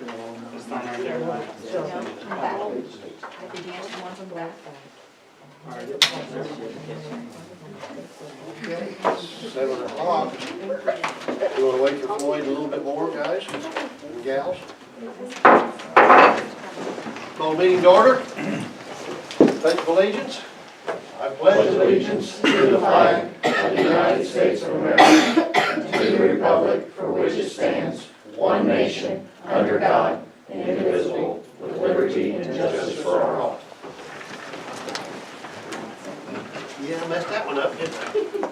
This sign right there. No, back. The dance one from back. Okay, 7 o'clock. You want to wait for Floyd a little bit more, guys and gals? Call the meeting to order. Pledge of allegiance. I pledge allegiance to the flag of the United States of America and to the republic for which it stands, one nation, under God, indivisible, with liberty and justice for all. Yeah, I messed that one up, didn't I?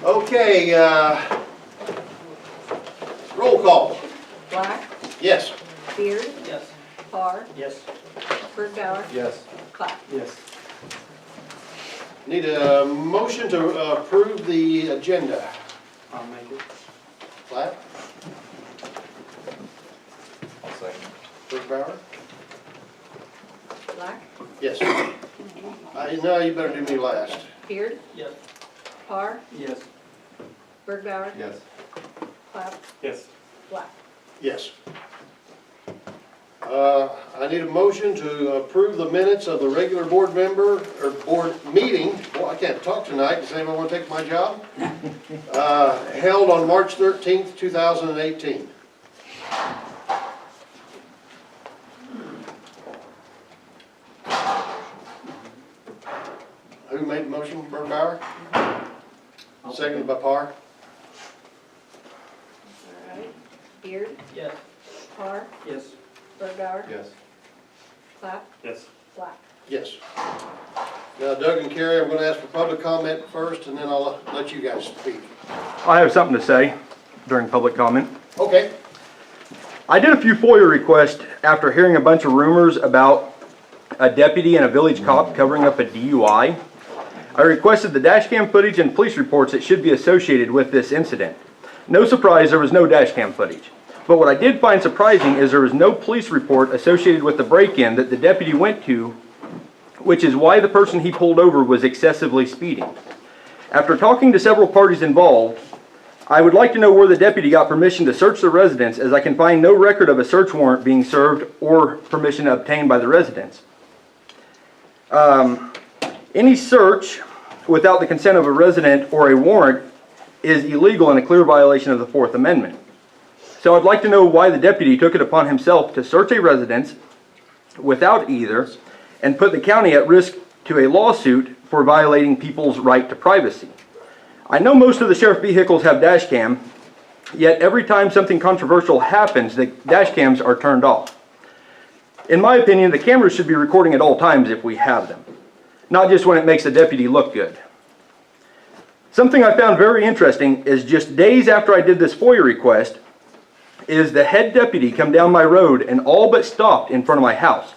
Okay, roll call. Black, Yes. Beard, Yes. Parr, Yes. Bergbauer, Yes. Clapp. Yes. Need a motion to approve the agenda. I'll make it. Platt, I'll second. Bergbauer? Black, Yes. No, you better do me last. Beard, Yes. Parr, Yes. Bergbauer, Yes. Clapp, Yes. Black. Yes. I need a motion to approve the minutes of the regular board member, or board meeting, well, I can't talk tonight, does anyone want to take my job? Held on March 13th, 2018. Who made the motion, Bergbauer? Seconded by Parr? All right. Beard, Yes. Parr, Yes. Bergbauer, Yes. Clapp, Yes. Black. Yes. Now Doug and Carrie, I'm going to ask for public comment first, and then I'll let you guys speak. I have something to say during public comment. Okay. I did a few FOIA requests after hearing a bunch of rumors about a deputy and a village cop covering up a DUI. I requested the dash cam footage and police reports that should be associated with this incident. No surprise, there was no dash cam footage. But what I did find surprising is there was no police report associated with the break-in that the deputy went to, which is why the person he pulled over was excessively speeding. After talking to several parties involved, I would like to know where the deputy got permission to search the residence, as I can find no record of a search warrant being served or permission obtained by the residents. Any search without the consent of a resident or a warrant is illegal and a clear violation of the Fourth Amendment. So I'd like to know why the deputy took it upon himself to search a residence without either and put the county at risk to a lawsuit for violating people's right to privacy. I know most of the sheriff vehicles have dash cam, yet every time something controversial happens, the dash cams are turned off. In my opinion, the cameras should be recording at all times if we have them, not just when it makes the deputy look good. Something I found very interesting is just days after I did this FOIA request, is the head deputy come down my road and all but stopped in front of my house.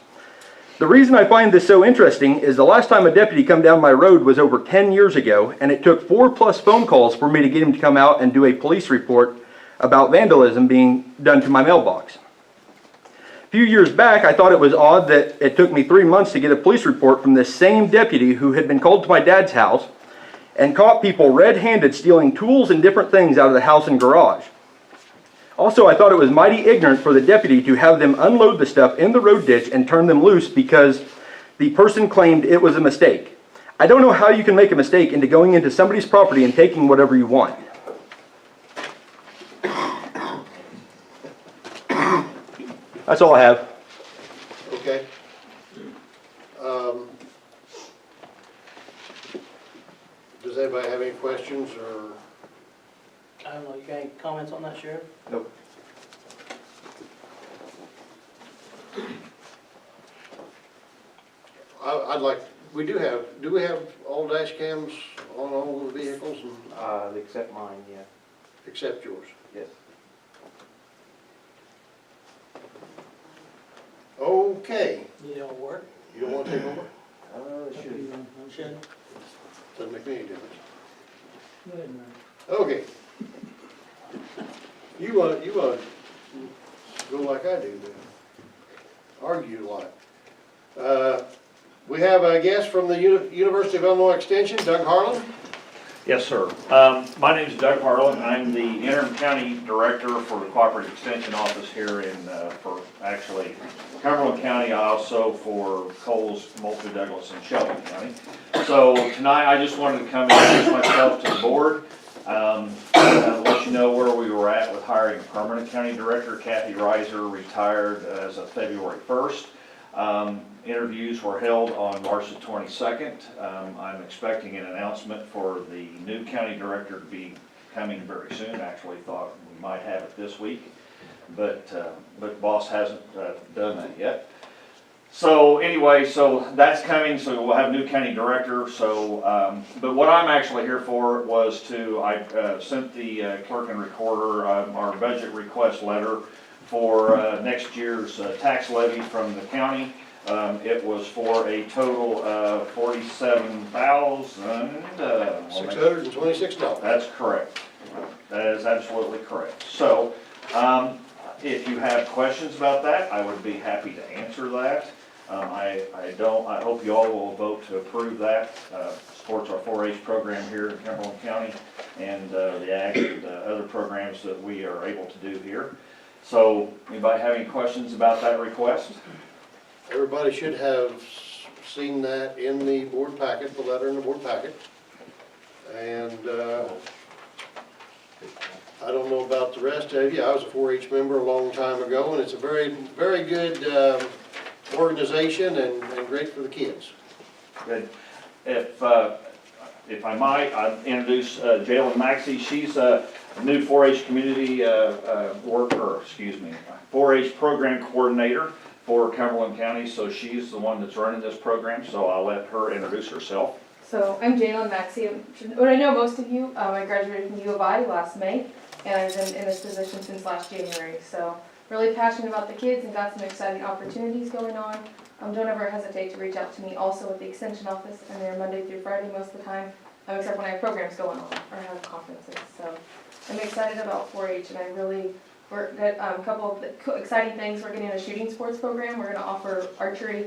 The reason I find this so interesting is the last time a deputy come down my road was over 10 years ago, and it took 4+ phone calls for me to get him to come out and do a police report about vandalism being done to my mailbox. A few years back, I thought it was odd that it took me 3 months to get a police report from this same deputy who had been called to my dad's house and caught people red-handed stealing tools and different things out of the house and garage. Also, I thought it was mighty ignorant for the deputy to have them unload the stuff in the road ditch and turn them loose because the person claimed it was a mistake. I don't know how you can make a mistake into going into somebody's property and taking whatever you want. That's all I have. Okay. Does anybody have any questions or? I don't know, you got any comments on that, Sheriff? Nope. I'd like, do we have all dash cams on all the vehicles Except mine, yeah. except yours? Yes. Okay. You don't work? You don't want to take over? It should. Should. Doesn't make me any difference. Go ahead, man. Okay. You want to go like I do then? Argue a lot. We have a guest from the University of Illinois Extension, Doug Harlan. Yes, sir. My name is Doug Harlan. I'm the interim county director for the Cooperative Extension Office here for actually Cumberland County, also for Coles, Moultrie, Douglas, and Shelby County. So tonight, I just wanted to come and introduce myself to the board, let you know where we were at with hiring a permanent county director. Kathy Reiser retired as of February 1st. Interviews were held on March the 22nd. I'm expecting an announcement for the new county director to be coming very soon. Actually thought we might have it this week, but boss hasn't done that yet. So anyway, so that's coming, so we'll have a new county director. So, but what I'm actually here for was I sent the clerk and recorder our budget request letter for next year's tax levy from the county. It was for a total of $47,626. That's correct. That is absolutely correct. So, if you have questions about that, I would be happy to answer that. I hope you all will vote to approve that. Supports our 4-H program here in Cumberland County and the ag and other programs that we are able to do here. So, anybody have any questions about that request? Everybody should have seen that in the board packet, the letter in the board packet. And I don't know about the rest of you. I was a 4-H member a long time ago, and it's a very, very good organization and great for the kids. Good. If I might, I'd introduce Jalen Maxey. She's a new 4-H community 4-H program coordinator for Cumberland County, so she's the one that's running this program, so I'll let her introduce herself. So I'm Jalen Maxey. I know most of you. I graduated from U of I last May, and I've been in this position since last January. So really passionate about the kids and got some exciting opportunities going on. Don't ever hesitate to reach out to me also with the extension office. I'm there Monday through Friday most of the time, except when I have programs going on or have conferences. So I'm excited about 4-H, and I really we're got a couple of exciting things. We're getting a shooting sports program. We're going to offer archery,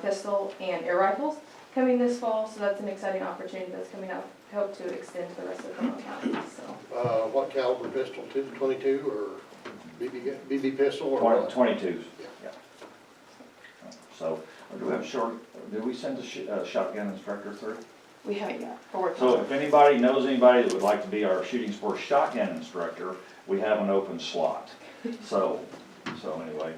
pistol, and air rifles coming this fall. So that's an exciting opportunity that's coming up. I hope to extend to the rest of Cumberland County. So. What caliber pistol? 22 or BB pistol or what? 22s. Yeah. So, do we have did we send a shotgun instructor through? We haven't yet. We're working So on it. if anybody knows anybody that would like to be our shooting sports shotgun instructor, we have an open slot. So anyway,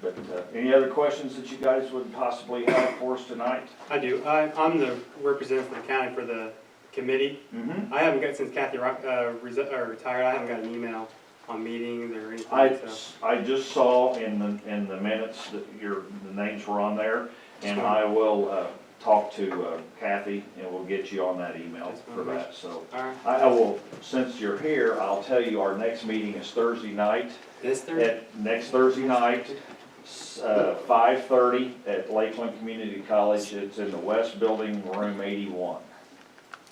but any other questions that you guys would possibly have for us tonight? I do. I'm the representative for the county for the committee. Mm-hmm. I haven't got, since Kathy retired, I haven't got an email on meetings or anything. I just saw in the minutes that the names were on there, and I will talk to Kathy, and we'll get you on that email for that. So I will, since you're here, I'll tell you our next meeting is Thursday night. This Thursday? Next Thursday night, 5:30 at Lakeland Community College. It's in the West Building, room 81.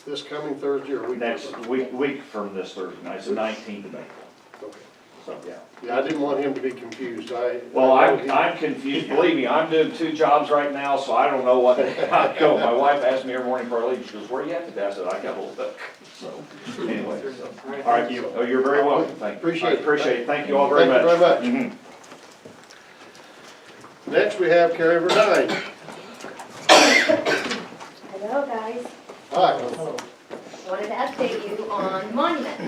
This coming Thursday or week? Next week from this Thursday night, it's the 19th of April. Okay. So, yeah. Yeah, I didn't want him to be confused. I'm confused. Believe me, I'm doing 2 jobs right now, so I don't know what I go. My wife asked me every morning before I leave, she goes, "Where are you at today?" I said, "I got a little bit." So, anyway. So. All right, All right, thank you. Oh, you're very welcome. Thank you. Appreciate it. Appreciate it. Thank you all very much. Thank you very much. Mhm. Next, we have carryover 9. Hello, guys. Hi. Hello. Wanted to update you on Monument.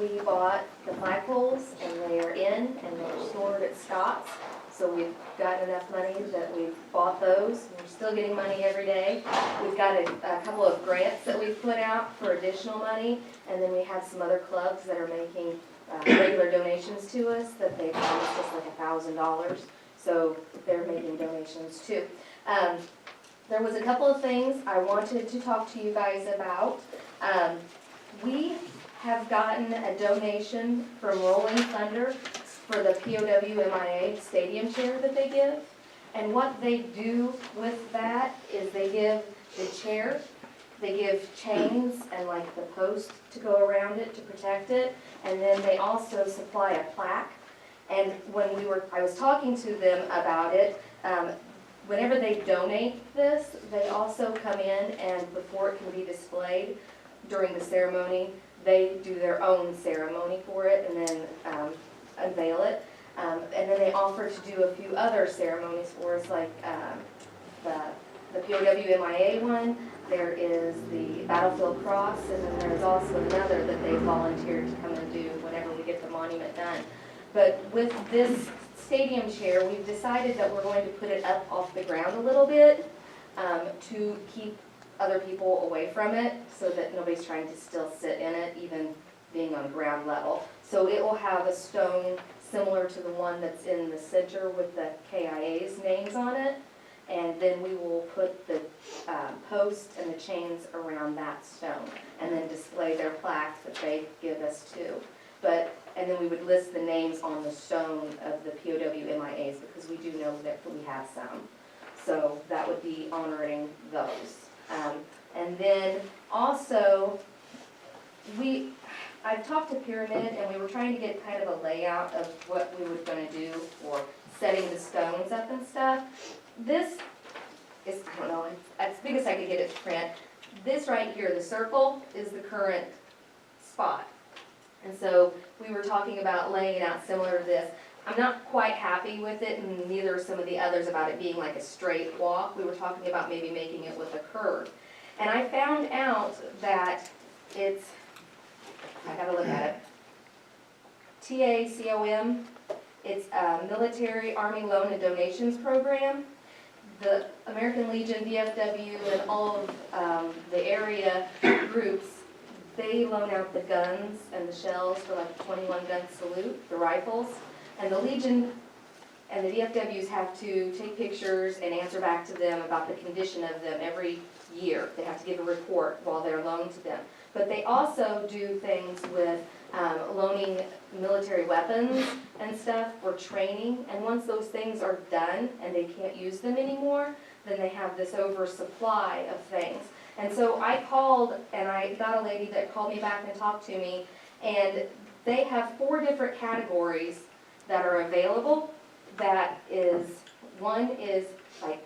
We bought the flagpoles and they are in and they're stored at Scott's. So we've got enough money that we've bought those. We're still getting money every day. We've got a couple of grants that we've put out for additional money. And then we have some other clubs that are making regular donations to us that they promised us like $1,000. So they're making donations too. There was a couple of things I wanted to talk to you guys about. We have gotten a donation from Rolling Thunder for the POW-MIA stadium chair that they give. And what they do with that is they give the chair, they give chains and like the post to go around it to protect it. And then they also supply a plaque. And when I was talking to them about it, whenever they donate this, they also come in and before it can be displayed, during the ceremony. They do their own ceremony for it and then unveil it. And then they offer to do a few other ceremonies for us, like the POW MIA one. There is the Battlefield Cross, and then there's also another that they volunteered to come and do whenever we get the monument done. But with this stadium chair, we've decided that we're going to put it up off the ground a little bit to keep other people away from it so that nobody's trying to still sit in it, even being on ground level. So it will have a stone similar to the one that's in the center with the KIA's names on it. And then we will put the post and the chains around that stone and then display their plaques that they give us too. And then we would list the names on the stone of the POW MIAs because we do know that we have some. So that would be honoring those. And then also, I've talked to Pyramid and we were trying to get kind of a layout of what we were gonna do for setting the stones up and stuff. This is, I don't know, as big as I could get it to print. This right here, the circle, is the current spot. And so we were talking about laying it out similar to this. I'm not quite happy with it, and neither are some of the others about it being like a straight walk. We were talking about maybe making it with a curve. And I found out that it's, I gotta look at it, TACOM. It's a Military Army Loan and Donations Program. The American Legion, VFW, and all of the area groups, they loan out the guns and the shells for like a 21 gun salute, the rifles. And the Legion and the VFWs have to take pictures and answer back to them about the condition of them every year. They have to give a report while they're loaned to them. But they also do things with loaning military weapons and stuff for training. And once those things are done and they can't use them anymore, then they have this oversupply of things. And so I called and I got a lady that called me back and talked to me. And they have 4 different categories that are available. That is, one is like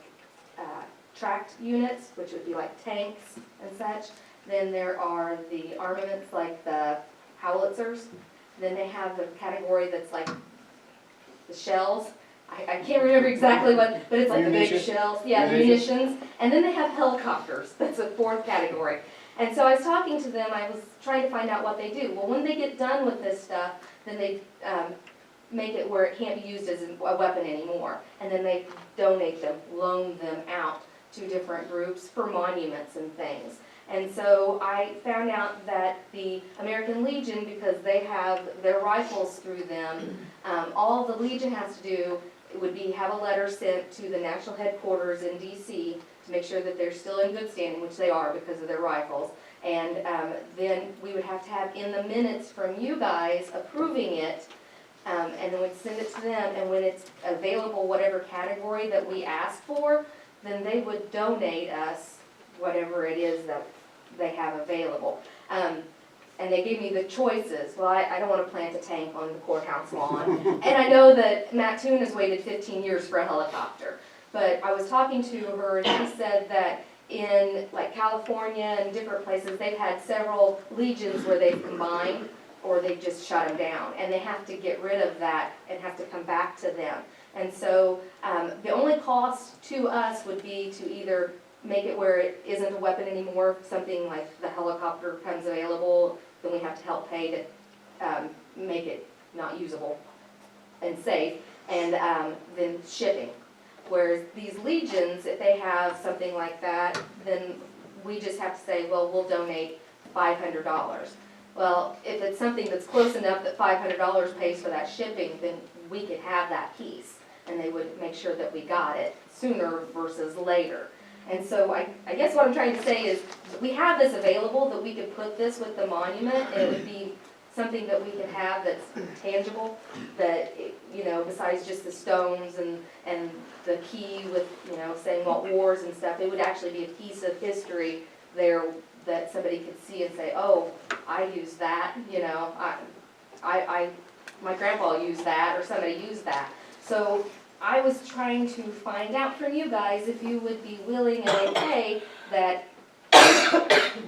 tracked units, which would be like tanks and such. Then there are the armaments like the howitzers. Then they have the category that's like the shells. I can't remember exactly what, but it's like the big shells. Yeah, the munitions. And then they have helicopters. That's a 4th category. And so I was talking to them, I was trying to find out what they do. Well, when they get done with this stuff, then they make it where it can't be used as a weapon anymore. And then they donate them, loan them out to different groups for monuments and things. And so I found out that the American Legion, because they have their rifles through them, all the Legion has to do would be have a letter sent to the national headquarters in DC to make sure that they're still in good standing, which they are because of their rifles. And then we would have to have in the minutes from you guys approving it, and then we'd send it to them, and when it's available, whatever category that we ask for, then they would donate us whatever it is that they have available. And they gave me the choices. Well, I don't want to plant a tank on the courthouse lawn. And I know that Matt Toon has waited 15 years for a helicopter. But I was talking to her, and she said that in like California and different places, they've had several legions where they've combined or they've just shut them down. And they have to get rid of that and have to come back to them. And so the only cost to us would be to either make it where it isn't a weapon anymore, something like the helicopter becomes available, then we have to help pay to make it not usable and safe, and then shipping. Whereas these legions, if they have something like that, then we just have to say, well, we'll donate $500. Well, if it's something that's close enough that $500 pays for that shipping, then we could have that piece, and they would make sure that we got it sooner versus later. And so I guess what I'm trying to say is we have this available that we could put this with the monument, and it would be something that we could have that's tangible, that, you know, besides just the stones and the key with, you know, saying what wars and stuff, it would actually be a piece of history there that somebody could see and say, oh, I used that, you know, my grandpa used that, or somebody used that. So I was trying to find out from you guys if you would be willing and okay that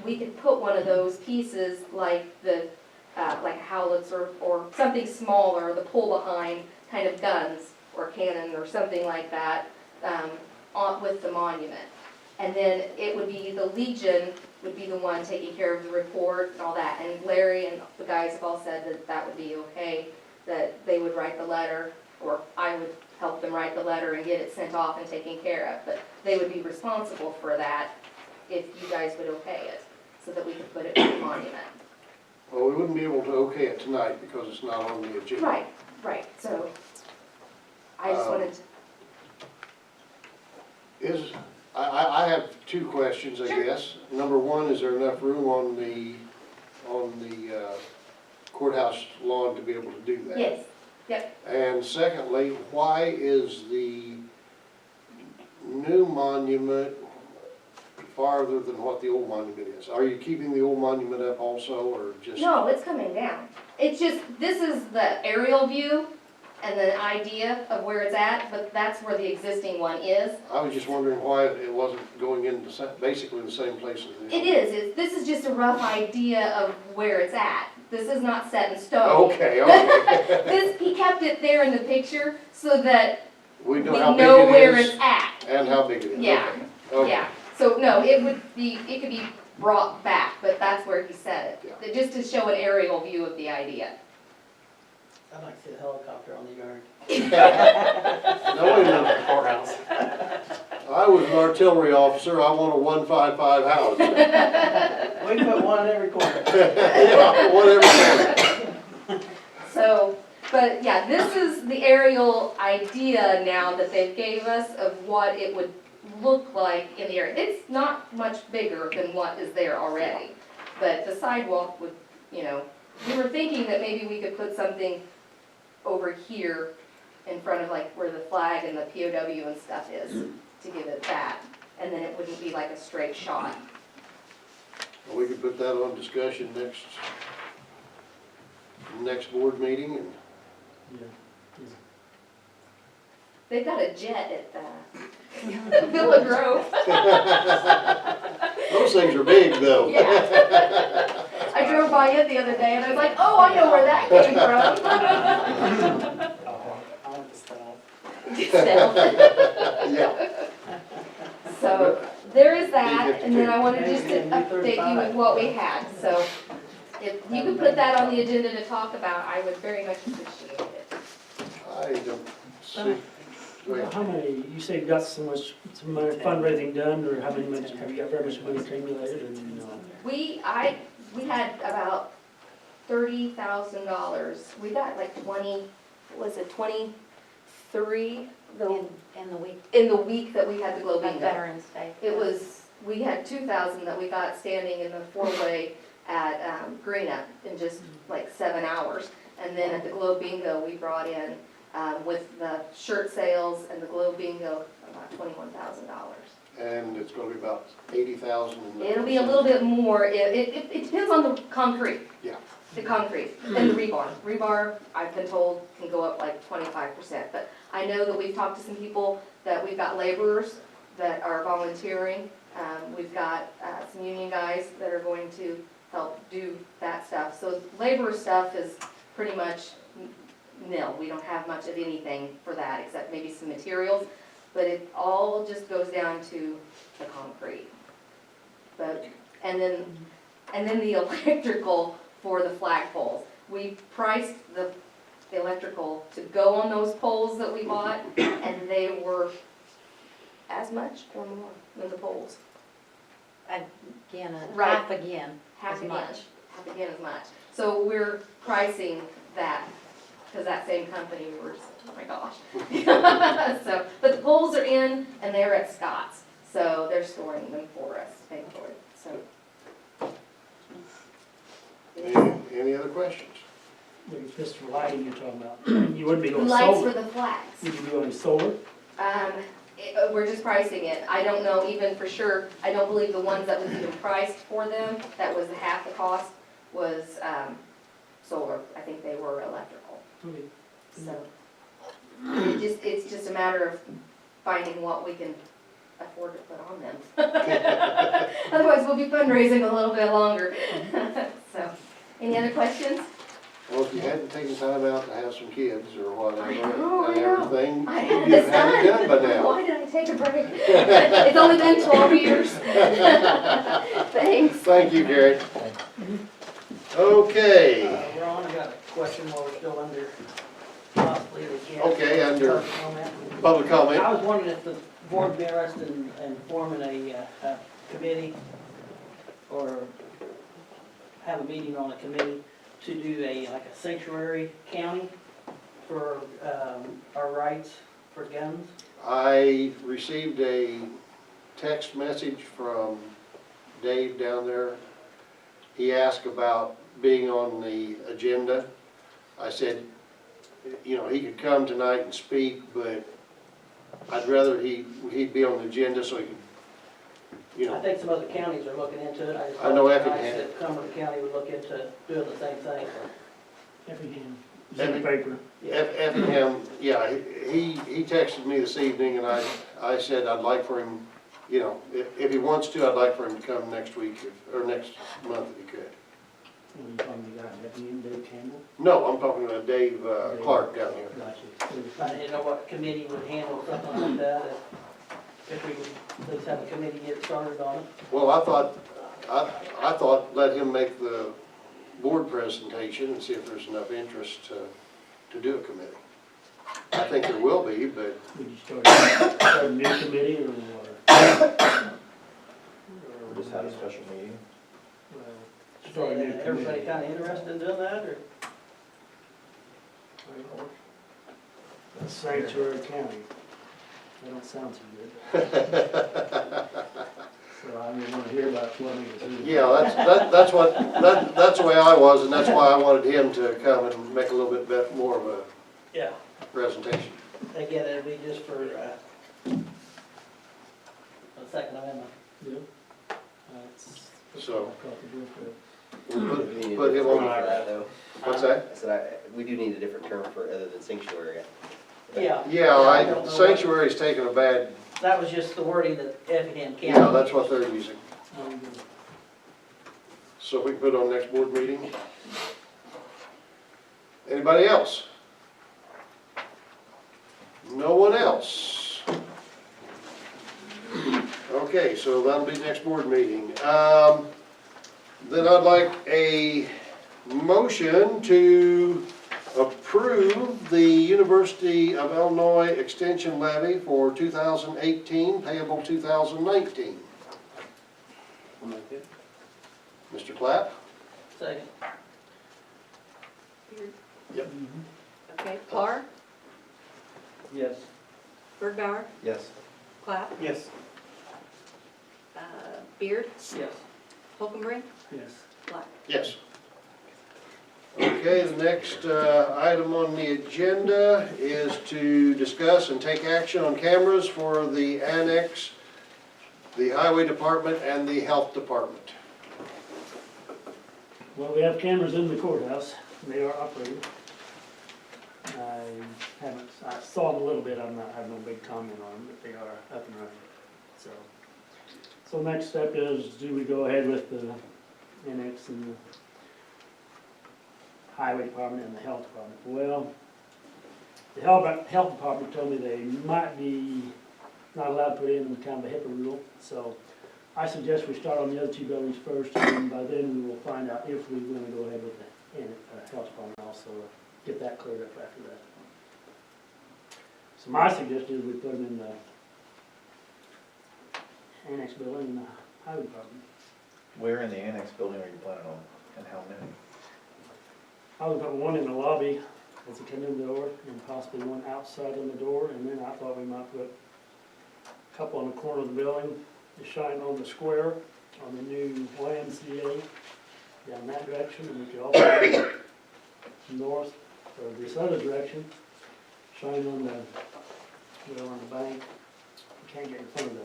we could put one of those pieces like the, like a howitzer or something smaller, the pull behind kind of guns or cannon or something like that, with the monument. And then it would be, the Legion would be the one taking care of the report and all that. And Larry and the guys have all said that that would be okay, that they would write the letter, or I would help them write the letter and get it sent off and taken care of. But they would be responsible for that if you guys would okay it, so that we could put it in the monument. Well, we wouldn't be able to okay it tonight because it's not on the agenda. Right, so I just wanted to, I have two questions, I Sure. guess. Number one, is there enough room on the courthouse lawn to be able to do that? yes, yep. And secondly, why is the new monument farther than what the old monument is? Are you keeping the old monument up also, or just? No, it's coming down. It's just, this is the aerial view and the idea of where it's at, but that's where the existing one is. I was just wondering why it wasn't going in basically the same place as the. It is, this is just a rough idea of where it's at. This is not set in stone. Okay. This, he kept it there in the picture so that We we know how big know it where is it's at. and how big it is. Yeah, Okay. yeah. So, no, it could be brought back, but that's where he said it. Just to show an aerial view of the idea. I'd like to see a helicopter on the yard. No, wait a minute. Courthouse. I was an artillery officer, I want a 155 house. We can put one in every corner. Yeah, whatever. So, but yeah, this is the aerial idea now that they gave us of what it would look like in the area. It's not much bigger than what is there already, but the sidewalk would, you know, we were thinking that maybe we could put something over here in front of like where the flag and the POW and stuff is, to give it that, and then it wouldn't be like a straight shot. We could put that on discussion next board meeting, and They've got a jet at the Villa Grove. those things are big though. Yeah. I drove by it the other day and I was like, oh, I know where that came from. I want the stealth. Yeah. So there is that, and then I wanted just to update you with what we had. So if you could put that on the agenda to talk about, I would very much appreciate it. I don't see. Go ahead. How many, you say you got some money fundraising done, or how many, have you got very much money accumulated, or no? We had about $30,000. We got like 20, was it 23? In the week In the week that we had the Glow of Bingo. Veterans Day. It was, we had 2,000 that we got standing in the four-way at Greenup in just like 7 hours. And then at the Glow Bingo, we brought in, with the shirt sales and the Glow Bingo, about $21,000. And it's gonna be about 80,000. It'll be a little bit more, it depends on the concrete. Yeah. The concrete and the rebar. Rebar, I've been told, can go up like 25%. But I know that we've talked to some people, that we've got laborers that are volunteering. We've got some union guys that are going to help do that stuff. So laborer stuff is pretty much nil. We don't have much of anything for that except maybe some materials. But it all just goes down to the concrete. But, and then the electrical for the flagpoles. We priced the electrical to go on those poles that we bought, and they were as much or more than the poles. Again, Right. half again. Half As again, much. half again as much. So we're pricing that, because that same company, we're just, oh my gosh. So, but the poles are in, and they're at Scott's, so they're storing them for us, thankfully, so. Any other questions? Just for lighting you're talking about, you wouldn't be going Lights solar, for the flags. would you be going solar? We're just pricing it. I don't know even for sure, I don't believe the ones that was even priced for them, that was half the cost, was solar. I think they were electrical. Okay. So it's just a matter of finding what we can afford to put on them. Otherwise, we'll be fundraising a little bit longer. So, any other questions? Well, if you hadn't taken time out to have some kids or whatever I know, and everything, I had you'd the have had it done by sun. now. Why did I take a break? It's only been 12 years. Thanks. Thank you, Gary. Okay, Ron, I got a question while we're still under possibly the gas. Okay, under- Public comment. public comment. I was wondering if the board would be interested in forming a committee or have a meeting on a committee to do like a sanctuary county for our rights for guns. I received a text message from Dave down there. He asked about being on the agenda. I said, you know, he could come tonight and speak, but I'd rather he'd be on the agenda so he could, you I know. think some other counties are looking into it. I just I know thought it was Effingham. nice that Cumberland County would look into doing the same thing. Effingham, it's in the paper. Effingham, yeah, he texted me this evening and I said I'd like for him, you know, if he wants to, I'd like for him to come next week or next month if he could. What are you talking about, Effingham, Dave Campbell? No, I'm talking about Dave Clark down here. Gotcha. I didn't know what committee would handle something like that, if we could at least have a committee get started on it. Well, I thought let him make the board presentation and see if there's enough interest to do a committee. I think there will be, but Would you start a new committee or what? We just had a special meeting. Well, start a new committee. Everybody kinda interested in doing that, or? Sanctuary County. That don't sound too good. So I didn't want to hear about flooding. yeah, that's the way I was, and that's why I wanted him to come and make a little bit more of a Yeah. presentation. Again, it'd be just for, the Second Amendment. Yeah. So- We We'll do need a put him different on, term for that, though. what's that? I said, we do need a different term for other than sanctuary. Yeah. Yeah, I don't know sanctuary's taken a bad, That was just the wording that Effingham County. yeah, that's what they're using. So we can put on next board meeting. Anybody else? No one else? Okay, so that'll be next board meeting. Then I'd like a motion to approve the University of Illinois Extension Levy for 2018, payable 2019. Mr. Clapp? Second. Yep. Okay, Parr, Yes. Bergbauer, Yes. Clapp, Yes. Beard, Yes. Holcomb, Yes. Black. Yes. Okay, the next item on the agenda is to discuss and take action on cameras for the annex, the highway department, and the health department. Well, we have cameras in the courthouse. They are operating. I saw them a little bit. I have no big comment on them, but they are up and running. So next step is, do we go ahead with the annex and the highway department and the health department? Well, the health department told me they might be not allowed to put in kind of a HIPAA rule. So I suggest we start on the other two buildings first, and by then we will find out if we're going to go ahead with the health department also, get that cleared up after that. So my suggestion is we put them in the annex building in the highway department. Where in the annex building are you planning on, and how many? I was put one in the lobby as you come in the door, and possibly one outside on the door, and then I thought we might put a couple on the corner of the building to shine on the square on the new YMCA down that direction, and we could also go north or this other direction, shine on the, on the bank. We can't get in front of the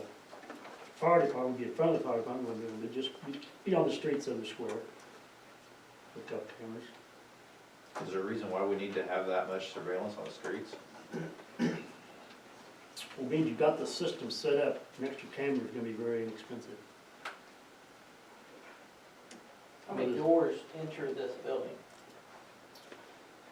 fire department, get in front of the fire department, but just be on the streets of the square with couple cameras. Is there a reason why we need to have that much surveillance on the streets? It means you've got the system set up, an extra camera is gonna be very inexpensive. How many doors enter this building?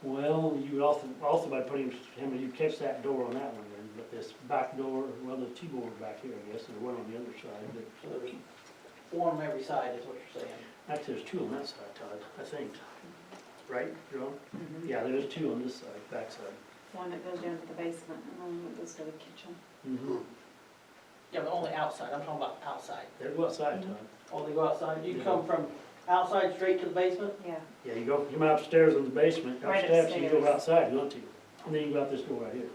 Well, you would also by putting, you catch that door on that one then, but this back door, well, there's two doors back here, I guess, and one on the other side, but So there's one on every side is what you're saying. actually there's two on that side, Todd, I think. Right, John? Yeah, there's two on this side, back side. One that goes down to the basement and one that goes to the kitchen. Mm-hmm. Yeah, but only outside, I'm talking about outside. They go outside, Todd. Oh, they go outside, you come from outside straight to the basement? Yeah. Yeah, you come upstairs in the basement, Right upstairs, you go upstairs. outside, you want to, and then you go out this door right here.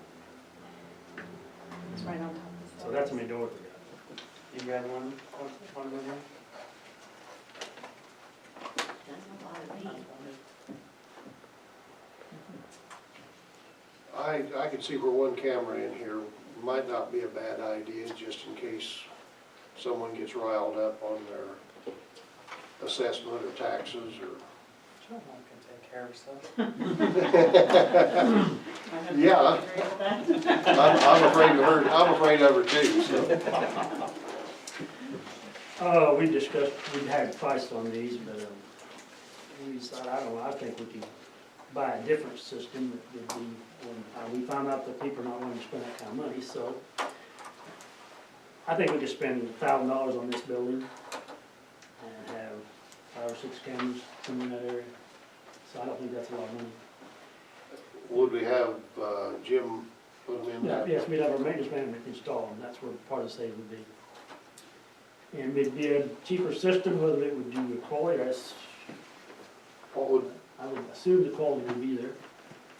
It's right on top of the So that's how many doors we got. You got one over there? I could see where one camera in here might not be a bad idea, just in case someone gets riled up on their assessment or taxes or. Sure, I can take care of stuff. Yeah. I'm afraid of her too, so. We discussed, we had price on these, but, we decided, I don't know, I think we could buy a different system that would be, we found out that people are not willing to spend that kind of money, so. I think we could spend $1,000 on this building and have 5 or 6 cameras somewhere in that area. So I don't think that's a lot of money. Would we have Jim put them in Yeah, that? yes, we'd have our maintenance man install them, that's where part of the savings would be. And it'd be a cheaper system, whether it would do the quality, What would, I would assume the quality would be there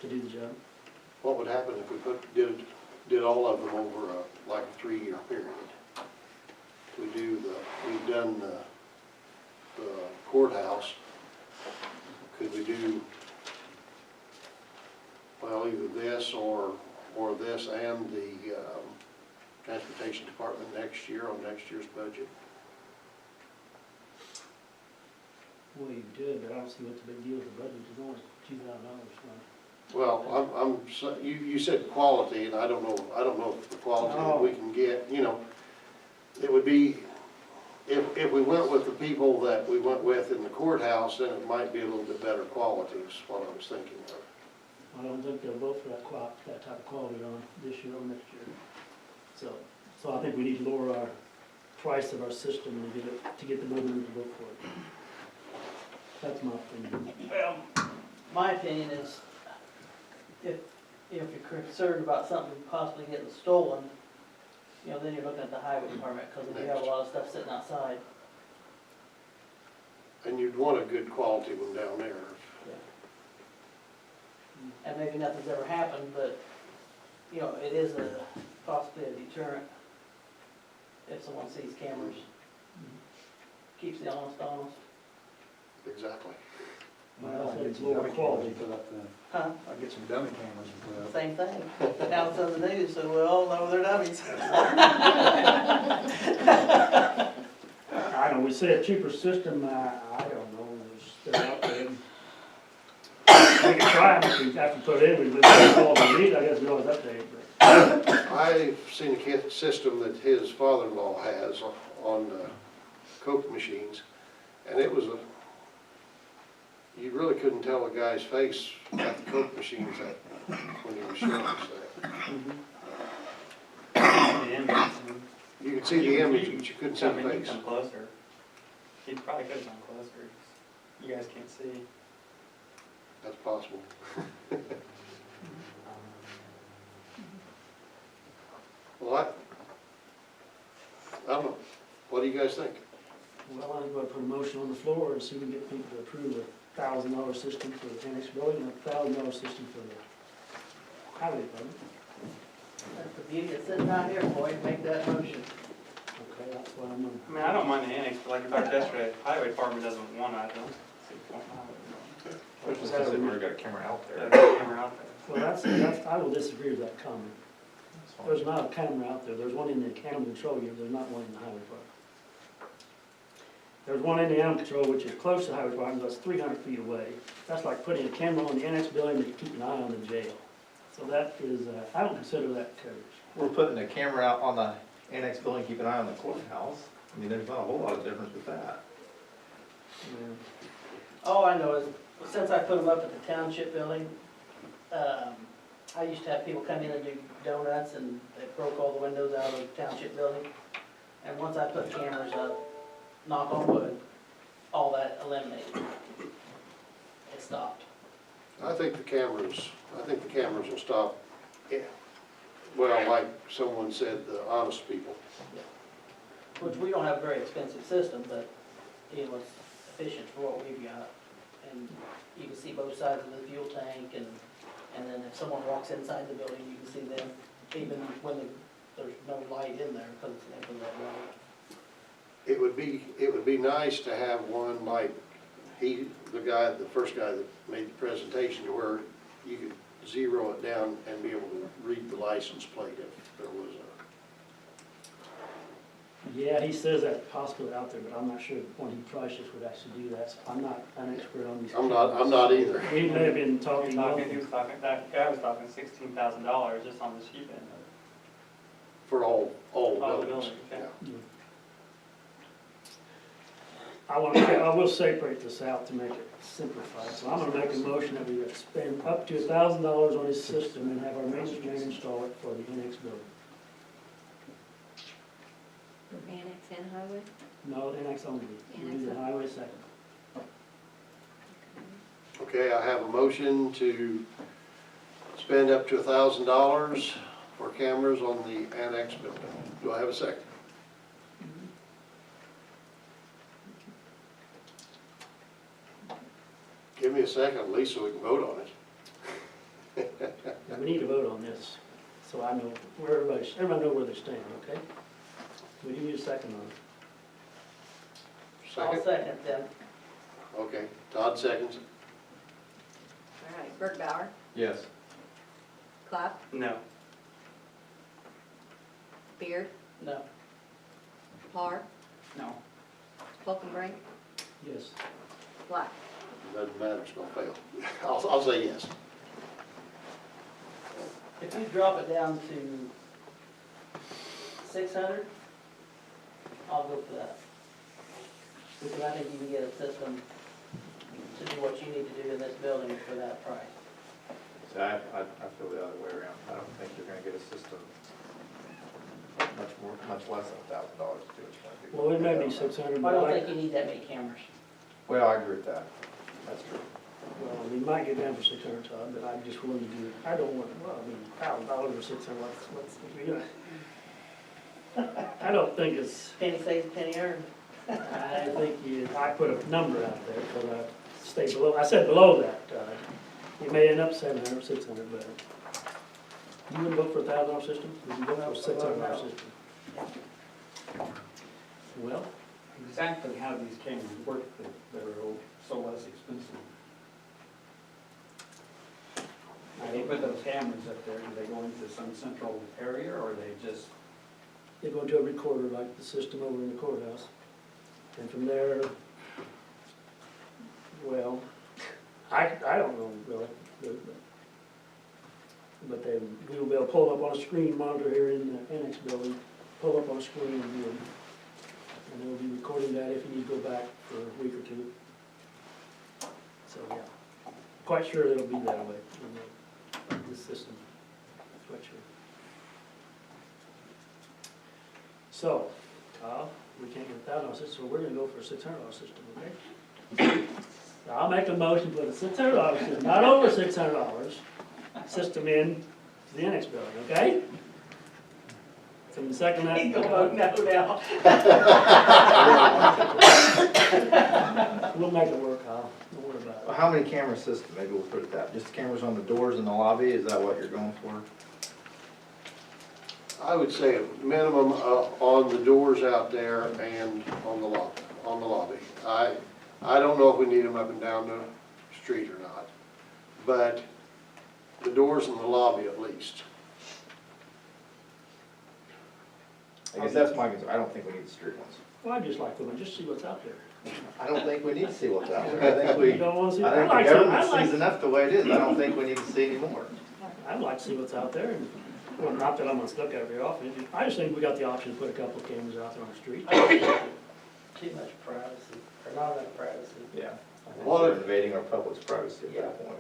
to do the job. what would happen if we did all of them over like a 3-year period? We've done the courthouse. Could we do, well, either this or this and the transportation department next year on next year's budget? Well, you could, but I don't see what the big deal with the budget is only $2,000, Well, you said quality, and I don't know if the quality that we can get, it would be, if we went with the people that we went with in the courthouse, then it might be a little bit better quality, is what I was thinking of. I don't think they'll vote for that type of quality on this year or next year. So I think we need to lower our price of our system to get the building to vote for it. That's my opinion. Well, my opinion is, if you're concerned about something possibly getting stolen, then you're looking at the highway department, because we have a lot of stuff sitting outside. And you'd want a good quality one down there. And maybe nothing's ever happened, but, it is possibly a deterrent if someone sees cameras. Keeps the honest. Exactly. Well, I think it's lower quality. Huh? I'll get some dummy cameras and put up. Same thing. Now it's on the news, so we all know they're dummies. I don't know, we say a cheaper system, I don't know, they're out there. We can try them, after we put it in, we look at all we need, I guess we always update, but. I've seen a system that his father-in-law has on Coke machines, and it was you really couldn't tell a guy's face at the Coke machines when he was showing us that. You could see the image, but you couldn't see the You face. come closer. He probably could have come closer. You guys can't see. That's possible. Well, I don't know. What do you guys think? Well, I think we'll put a motion on the floor and see if we can get people to approve a $1,000 system for the annex building and a $1,000 system for the highway department. That's the beauty of sitting out here, boy, to make that motion. Okay, that's what I'm gonna. I mean, I don't mind the annex, but like about yesterday, highway department doesn't want I don't. Which is because they've already got a camera out there. Camera out there. Well, that's, I will disagree with that comment. There's not a camera out there. There's one in the animal control unit, there's not one in the highway department. There's one in the animal control, which is close to the highway department, that's 300 feet away. That's like putting a camera on the annex building to keep an eye on the jail. So that is, I don't consider that coverage. we're putting a camera out on the annex building, keep an eye on the courthouse. I mean, there's not a whole lot of difference with that. All I know is, since I put them up at the township building, I used to have people come in and do donuts, and they broke all the windows out of the township building. And once I put cameras up, knock on wood, all that eliminated. It stopped. I think the cameras will stop, well, like someone said, the honest people. Which we don't have a very expensive system, but it was efficient for what we've got. And you can see both sides of the fuel tank, and then if someone walks inside the building, you can see them, even when there's no light in there, because it's an infrared light. It would be nice to have one like the first guy that made the presentation, to where you could zero it down and be able to read the license plate if there was Yeah, he says that's possibly out there, but I'm not sure when he prices would actually do that. So I'm not an expert on these. I'm not either. We may have been talking. He was talking, that guy was talking $16,000 just on the cheap end For all of the buildings. building. Okay. Yeah. I will separate this out to make it simplified. So I'm gonna make a motion that we spend up to $1,000 on his system and have our maintenance man install it for the annex building. Annex and highway? No, annex only. We do the highway second. Okay, I have a motion to spend up to $1,000 for cameras on the annex building. Do I have a second? Give me a second, at least, so we can vote on it. Yeah, we need to vote on this, so I know where everybody know where they stand, okay? We do need a second on it. I'll Second? second them. Okay, Todd seconds. All right, Bergbauer, Yes. Clapp, No. Beard, No. Parr, No. Falkenbrink, Yes. Black. Doesn't matter, it's gonna fail. I'll say yes. If you drop it down to 600, I'll go for that. Because I think you can get a system to do what you need to do in this building for that price. So I feel the other way around. I don't think you're gonna get a system much less than $1,000 to do what you want to do. Well, it may be 600, I but don't think you need that many cameras. Well, I agree with that. That's true. well, we might get down for 600, Todd, but I'm just willing to do it. I don't want, well, I mean, $1,000 or 600, I don't think it's, Penny saved, penny earned. I think I put a number out there, but stay below, I said below that. You may end up 700, 600, but you wouldn't vote for $1,000 system? Would you vote for a $600 system? Well, Exactly how these cameras work that are so less expensive. When they put those cameras up there, do they go into some central area, or they just? they go into a recorder like the system over in the courthouse. And from there, well, I don't know really. But we will be able to pull up on a screen monitor here in the annex building, pull up on a screen and do it. And they'll be recording that if you need to go back for a week or two. So, yeah, quite sure it'll be that way in this system, quite sure. So, we can't get $1,000 system, so we're gonna go for a $600 system, okay? So I'll make a motion for the $600 system, not over $600, system in the annex building, okay? So the second that. He's gonna vote no now. We'll make it work, Kyle, don't worry about Well, it. how many camera systems, maybe we'll put it that, just cameras on the doors in the lobby, is that what you're going for? I would say a minimum on the doors out there and on the lobby. I don't know if we need them up and down the street or not, but the doors in the lobby at least. I guess that's my concern, I don't think we need the street ones. Well, I'd just like to just see what's out there. I don't think we need to see what's out there, I think we, You don't wanna see, I think the government sees enough the way it is, I don't think we need to see any more. I'd like to see what's out there, and Well, not that I'm gonna look at it very often, I just think we got the option to put a couple of cameras out there on the street. Too much privacy, or not enough privacy. Yeah. I think What we're if- invading our public's privacy at Yeah. that point.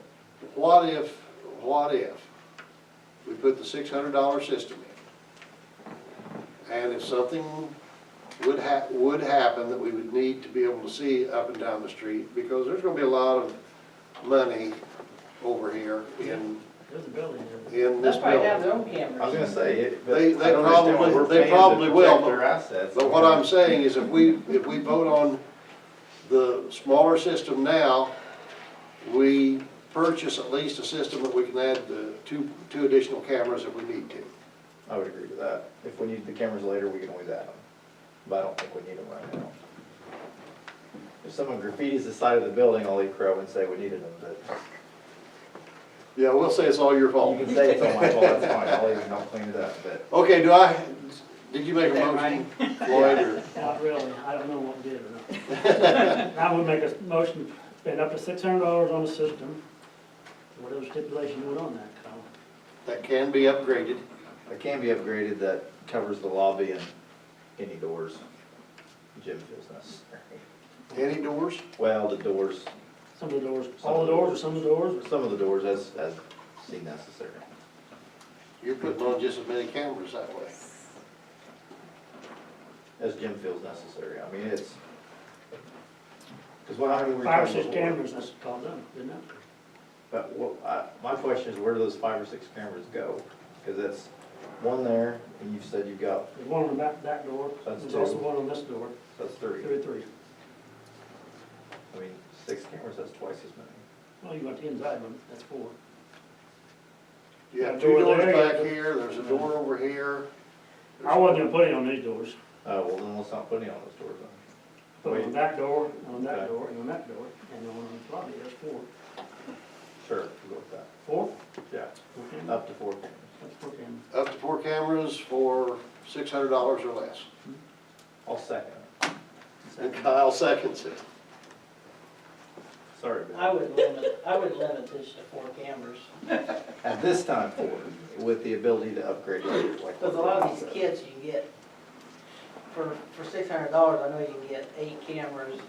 What if we put the $600 system in? And if something would happen that we would need to be able to see up and down the street, because there's gonna be a lot of money over here in There's a building there. this They'll probably have building. their own cameras. I was gonna say, but They I don't understand why probably- they we're paying to probably will, protect their assets. But what I'm saying is if we vote on the smaller system now, we purchase at least a system that we can add the two additional cameras if we need to. I would agree with that. If we need the cameras later, we can always add them, but I don't think we need them right now. If someone graffitis the side of the building, I'll eat crow and say we needed them, but Yeah, we'll say it's all your fault. you can say it's all my fault, that's fine, I'll even help clean it up, but. Okay, did you make a motion, Floyd, or? Not really, I don't know what we did or not. I would make a motion, to spend up to $600 on the system, whatever stipulation you want on that, Kyle. That can be upgraded. It can be upgraded, that covers the lobby and any doors Jim feels necessary. Any doors? Well, the doors, Some of the doors, all the doors or some of the doors? some of the doors as seen necessary. You're putting on just as many cameras that way. As Jim feels necessary, I mean, it's, because how many were you 5 or talking 6 before? cameras, that's called them, isn't it? But my question is, where do those 5 or 6 cameras go? Because that's one there, and you've said you've got, There's one on the back door, That's there's two. also one on this door, that's 3. 3. I mean, 6 cameras, that's twice as many. Well, you got the inside one, that's 4. You have That 2 door doors there, back yeah. here, there's a door over here. I wasn't gonna put it on these doors. Well, then let's not put any on those doors then. Put it on Wait. that door, on that Okay. door, and on that door, and on the lobby, there's 4. Sure, we'll go with that. 4? Yeah, 4 cameras? up to 4 cameras. That's 4 cameras. Up to 4 cameras for $600 or less. I'll second it. And Kyle seconds it. Sorry, Ben. I would limit this to 4 cameras. At this time, 4, with the ability to upgrade later, like. Because a lot of these kits you can get, for $600, I know you can get 8 cameras,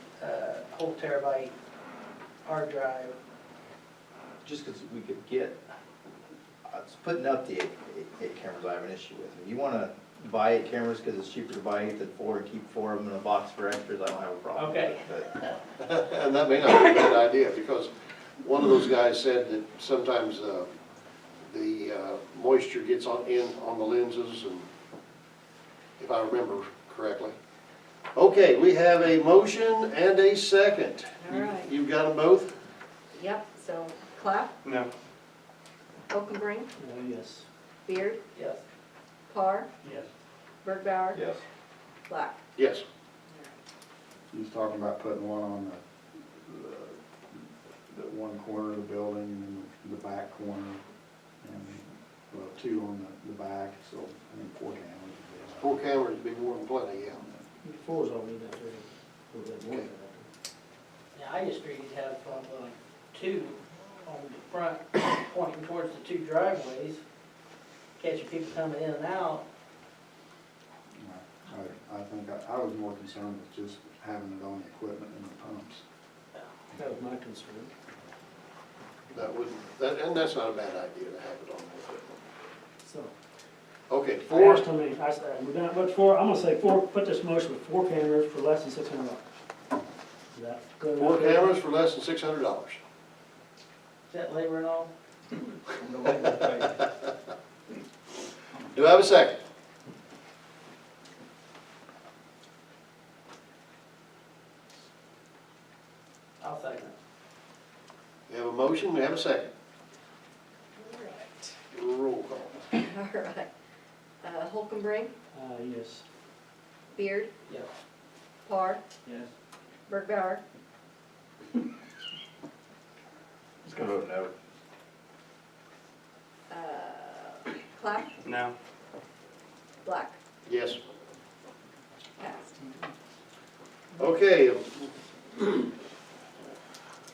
whole terabyte hard drive. Just because we could get, putting up the eight cameras I have an issue with. If you want to buy 8 cameras because it's cheaper to buy 8 than 4 and keep 4 of them in a box for extras, I don't have a problem. Okay. But And that may not be a bad idea, because one of those guys said that sometimes the moisture gets on the lenses, and if I remember correctly. Okay, we have a motion and a second. All right. You've got them both? Yep, so Clap, No. Oakenbrink, Yes. Beard, Yes. Parr, Yes. Bergbauer, yes, Black. Yes. He's talking about putting one on the one corner of the building and the back corner, and, well, 2 on the back, so, I mean, 4 cameras. 4 cameras would be more than plenty, yeah. 4 is all we need, that's really, a little bit more than that. Yeah, I just figured you'd have 2 on the front, pointing towards the 2 driveways, catching people coming in and out. I think I was more concerned with just having it on the equipment and the pumps. That was my concern. And that's not a bad idea to have it on the equipment. So, Okay, I 4, asked him, I said, we're gonna, what's 4, I'm gonna say 4, put this motion with 4 cameras for less than $600. Is that good enough? 4 cameras for less than $600. Is that labor and all? Do I have a second? I'll second it. We have a motion, we have a second. All right. Roll call. All right. Holcombrink, Yes. Beard, Yes. Parr, Yes. Bergbauer, just gonna vote no. Clap, No. Black. Yes. Passed. Okay.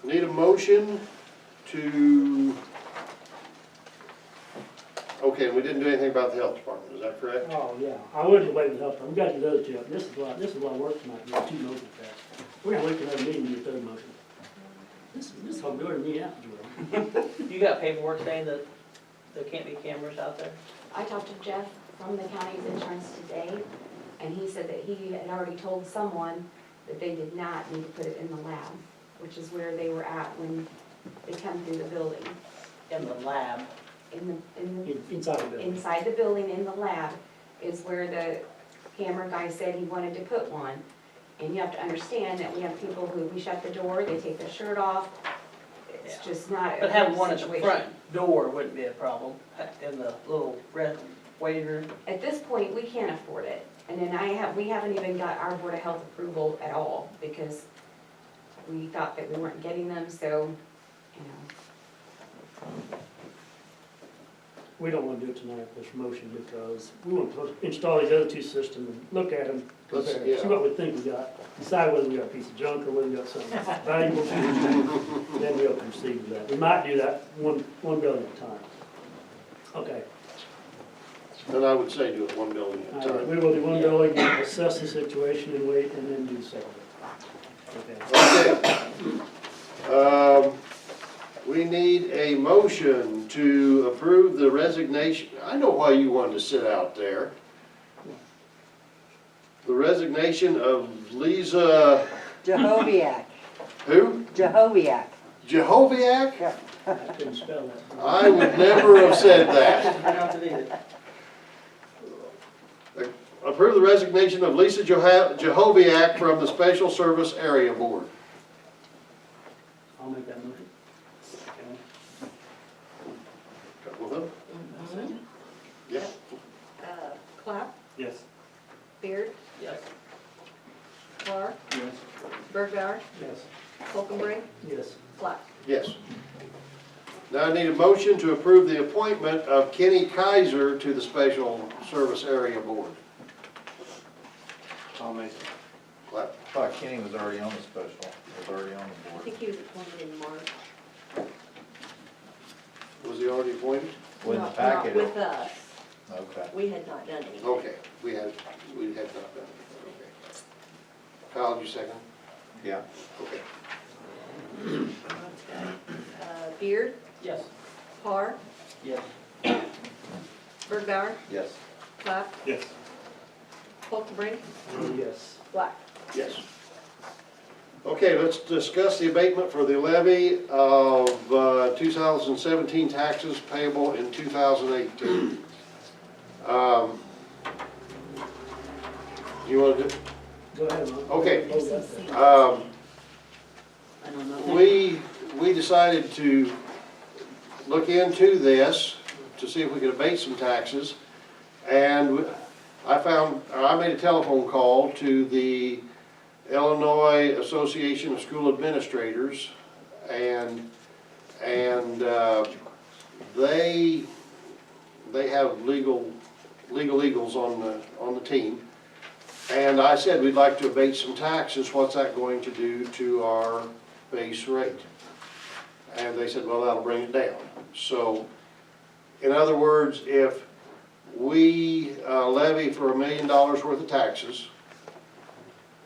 Need a motion to, Okay, and we didn't do anything about the health department, is that correct? Oh, yeah, I would have waited to help them, we got to do the other two up, this is a lot of work tonight, we have two motions passed. We're gonna wait for another meeting to do the third motion. This will wear me out, Joel. You got paperwork saying that there can't be cameras out there? I talked to Jeff from the county's insurance today, and he said that he had already told someone that they did not need to put it in the lab, which is where they were at when they come through the building. In the lab? Inside the building. Inside the building, in the lab, is where the camera guy said he wanted to put one. And you have to understand that we have people who, we shut the door, they take their shirt off. It's just not a But having one at the situation. front door wouldn't be a problem, in the little red waiting room? At this point, we can't afford it. And then we haven't even got our Board of Health approval at all, because we thought that we weren't getting them, so, you know. We don't want to do it tonight, this motion, because we want to install these other two systems and look at them, compare, Yeah. see what we think we got, decide whether we got a piece of junk or whether we got something valuable, then we'll proceed with that. We might do that one building at a time. Okay, Then I would say do it one building at a all right, time. we will do one building, and assess the situation and wait, and then do the second. Okay. Okay. We need a motion to approve the resignation. I know why you wanted to sit out there. The resignation of Lisa, Jehoviak. who? Jehoviak. Jehoviak? Yeah. I couldn't spell that. I would never have said that. Pronounce it either. Approve the resignation of Lisa Jehoviak from the Special Service Area Board. I'll make that motion. Couple of them? Yeah. Clap, Yes. Beard, Yes. Carr, Yes. Bergauer, Yes. Holcombrink, Yes. Black. Yes. Now I need a motion to approve the appointment of Kenny Kaiser to the Special Service Area Board. I'll make it. Clap. I thought Kenny was already on the special, was already on the I board. think he was appointed in March. Was he already appointed? With the Not packet. with us. Okay. We had not done anything. Okay, we had not done it. Okay. Kyle, did you second? Yeah. Okay. Beard, Yes. Carr, Yes. Bergauer, Yes. Clap, Yes. Holcombrink, Yes. Black. Yes. Okay, let's discuss the abatement for the levy of 2017 taxes payable in 2018. You want to do? Go ahead, Ron. Okay. Hold that there. I don't know. We decided to look into this to see if we could abate some taxes. And I made a telephone call to the Illinois Association of School Administrators, and they have legals on the team. And I said, we'd like to abate some taxes, what's that going to do to our base rate? And they said, well, that'll bring it down. So, in other words, if we levy for $1 million worth of taxes,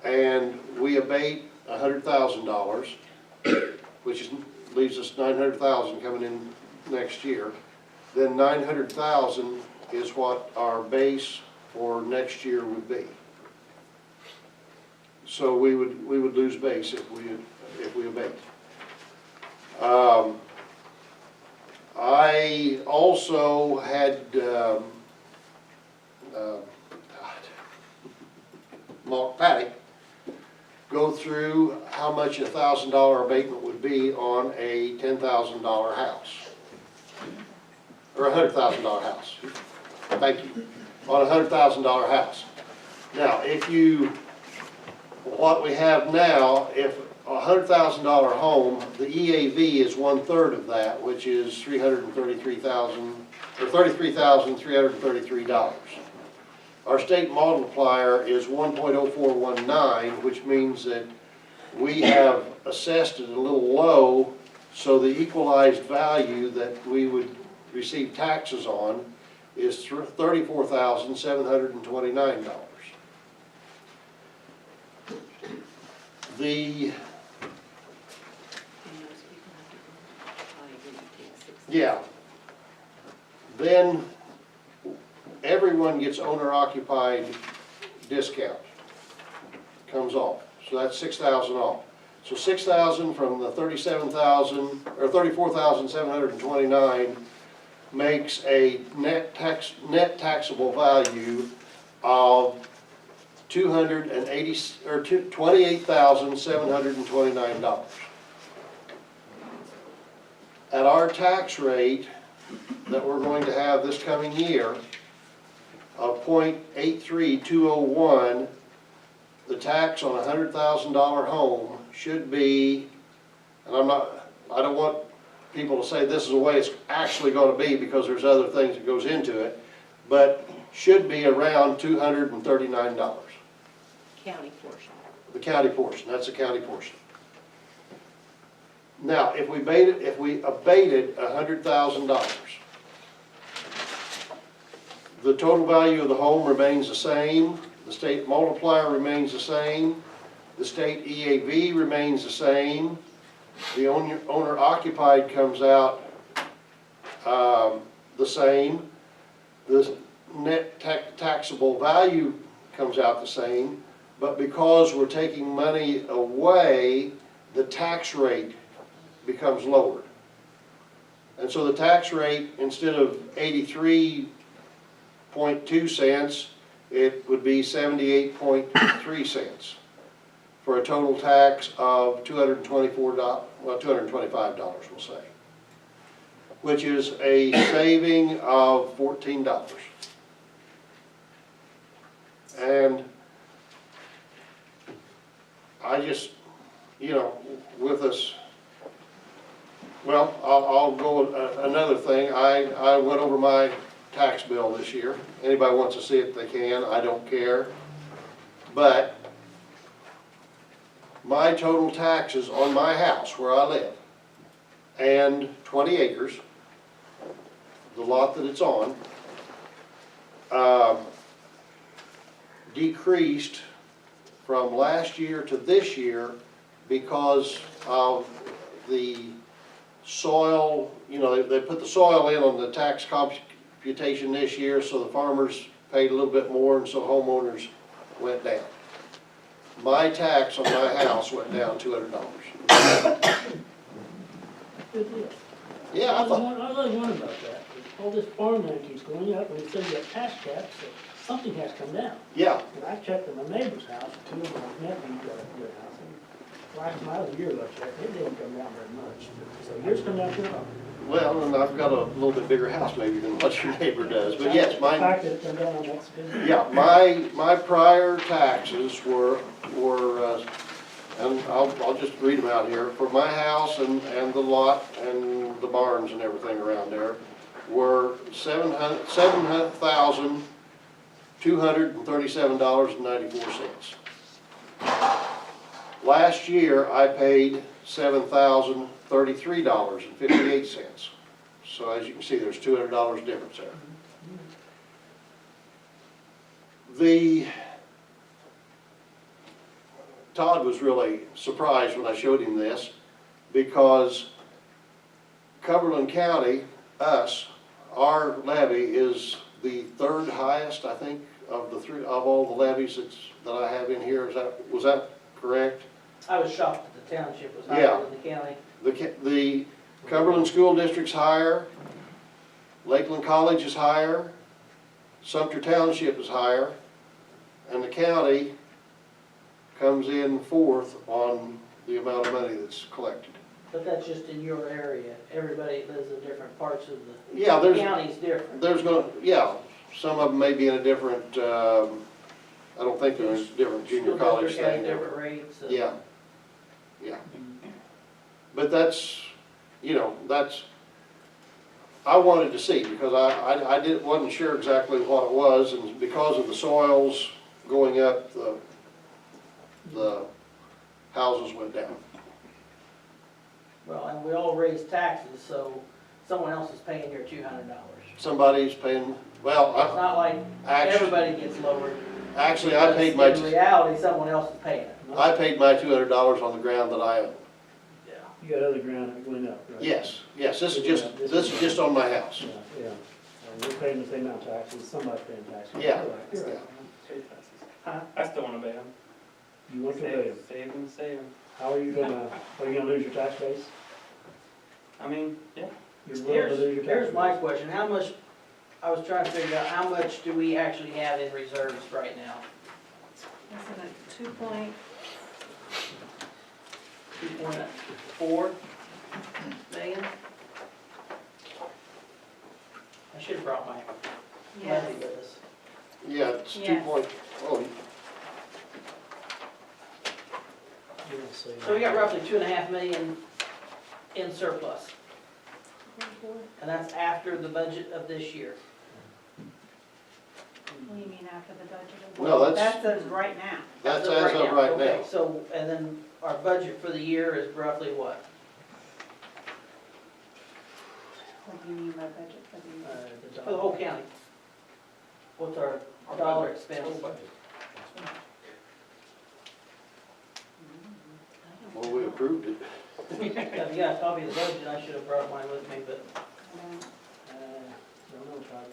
and we abate $100,000, which leaves us $900,000 coming in next year, then $900,000 is what our base for next year would be. So we would lose base if we abate. I also had Patty go through how much a $1,000 abatement would be on a $10,000 house, or a $100,000 house. Thank you. On a $100,000 house. Now, what we have now, if a $100,000 home, the EAV is 1/3 of that, which is $33,333. Our state multiplier is 1.0419, which means that we have assessed it a little low, so the equalized value that we would receive taxes on is $34,729. Then everyone gets owner-occupied discount, comes off, so that's 6,000 off. So 6,000 from the 37,000, or 34,729 makes a net taxable value of $28,729. At our tax rate that we're going to have this coming year of 0.83201, the tax on a $100,000 home should be, and I don't want people to say this is the way it's actually going to be because there's other things that goes into it, but should be around $239. County portion. The county portion, that's the county portion. Now, if we abated $100,000, the total value of the home remains the same, the state multiplier remains the same, the state EAV remains the same, the owner occupied comes out the same, the net taxable value comes out the same, but because we're taking money away, the tax rate becomes lowered. And so the tax rate, instead of 83.2 cents, it would be 78.3 cents for a total tax of $225, we'll say, which is a saving of $14. And I just, with us, well, I'll go another thing. I went over my tax bill this year. Anybody wants to see it, they can. I don't care. But my total taxes on my house where I live and 20 acres, the lot that it's on, decreased from last year to this year because of the soil, they put the soil in on the tax computation this year, so the farmers paid a little bit more and so homeowners went down. My tax on my house went down $200. Good deal. Yeah, I really wonder about that. All this farmland keeps going up, and it says you have tax caps, so something has come down. yeah, And I checked at my neighbor's house, two of my nephews got a good house, and last year I checked, it didn't come down very much. So yours come down pretty well. well, and I've got a little bit bigger house maybe than what your neighbor does, but yes, The mine. fact that it come down, that's good. Yeah, my prior taxes were, and I'll just read them out here, for my house and the lot and the barns and everything around there, were $7,237.94. Last year, I paid $7,033.58. So as you can see, there's $200 difference there. Todd was really surprised when I showed him this because Cumberland County, our levy is the third highest, I think, of all the levies that I have in here. Was that correct? I was shocked that the township was Yeah. higher than the county. The Cumberland School District's higher, Lakeland College is higher, Sumter Township is higher, and the county comes in fourth on the amount of money that's collected. But that's just in your area. Everybody lives in different parts of the Yeah, county's different. Some of them may be in a different, I don't think they're in a different junior School college district has thing. different rates. Yeah. But that's, I wanted to see because I wasn't sure exactly what it was, and because of the soils going up, the houses went down. Well, and we all raise taxes, so someone else is paying your $200. Somebody's paying Well, It's not like actually, everybody gets lowered. actually, I paid my, In reality, someone else is paying it. I paid my $200 on the ground that I own. Yeah. You got other ground that went up, right? Yes, yes, this is just on my house. Yeah, yeah. We're paying the same amount of taxes, somebody's paying taxes. Yeah. You're right. I still wanna pay them. You want to pay them. Save them, save them. How are you gonna lose your tax base? I mean, yeah. You're willing to lose your tax base? Here's my question, how much, I was trying to figure out, how much do we actually have in reserves right now? Isn't it 2.4 million? I should have brought my Yes. levy with us. Yeah, it's Yes. 2 point, oh, You don't say So we got that. roughly 2.5 million in surplus. And that's after the budget of this year. What do you mean after the budget? No, that's- That's right now. that's as of right Okay, now. so, and then our budget for the year is roughly what? What do you mean by budget for the year? For the whole county? What's our dollar expense? Well, we approved it. If you got a copy of the budget, I should have brought mine with me, but, Don't know, Todd.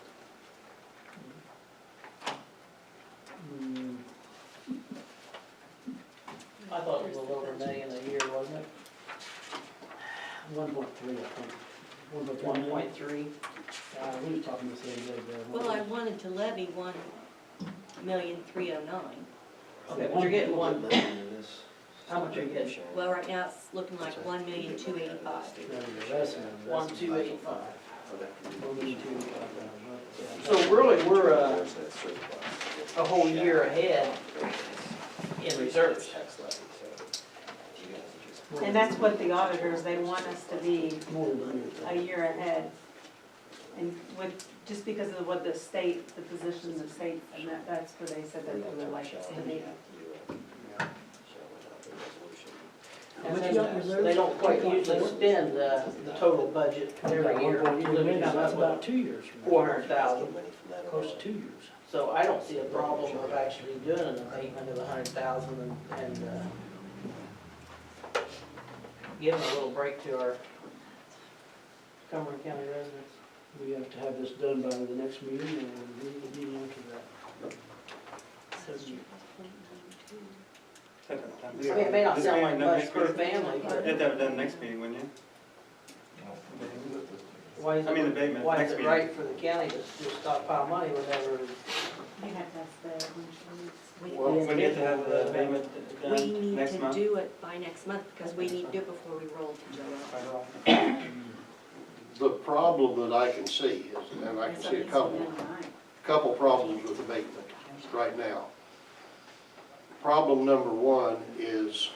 I thought it was a little over $1 million a year, wasn't it? 1.3, I think. 1.3 1.3. million. We were talking the same day there. Well, I wanted to levy 1,309,000. Okay, but you're getting one, how much are you getting? Well, right now it's looking like 1,285,000. Less than that. 1,285. 1,285,000. So really, we're a whole year ahead in reserves. And that's what the auditors, they want us to be More than a year ahead. And with, just because of what the state, the position the state, and that's where they said that they would like us to be. And then they don't quite usually spend the total budget every year. Usually we come That's up about with 2 years. 400,000. Close to 2 years. So I don't see a problem of actually doing an abatement of 100,000 and giving a little break to our Cumberland County residents. We have to have this done by the next meeting, and we will be into that. I mean, it may not sound like much per family, You'd but have it done next meeting, wouldn't you? why is I mean, it, abatement, why next is it meeting. right for the county to just stockpile money whenever? You have to ask the, Well, We need to have the abatement we done need next to month. do it by next month because we need to do it before we roll to July. The problem that I can see is, and I can see a couple problems with abatement right now. Problem number one is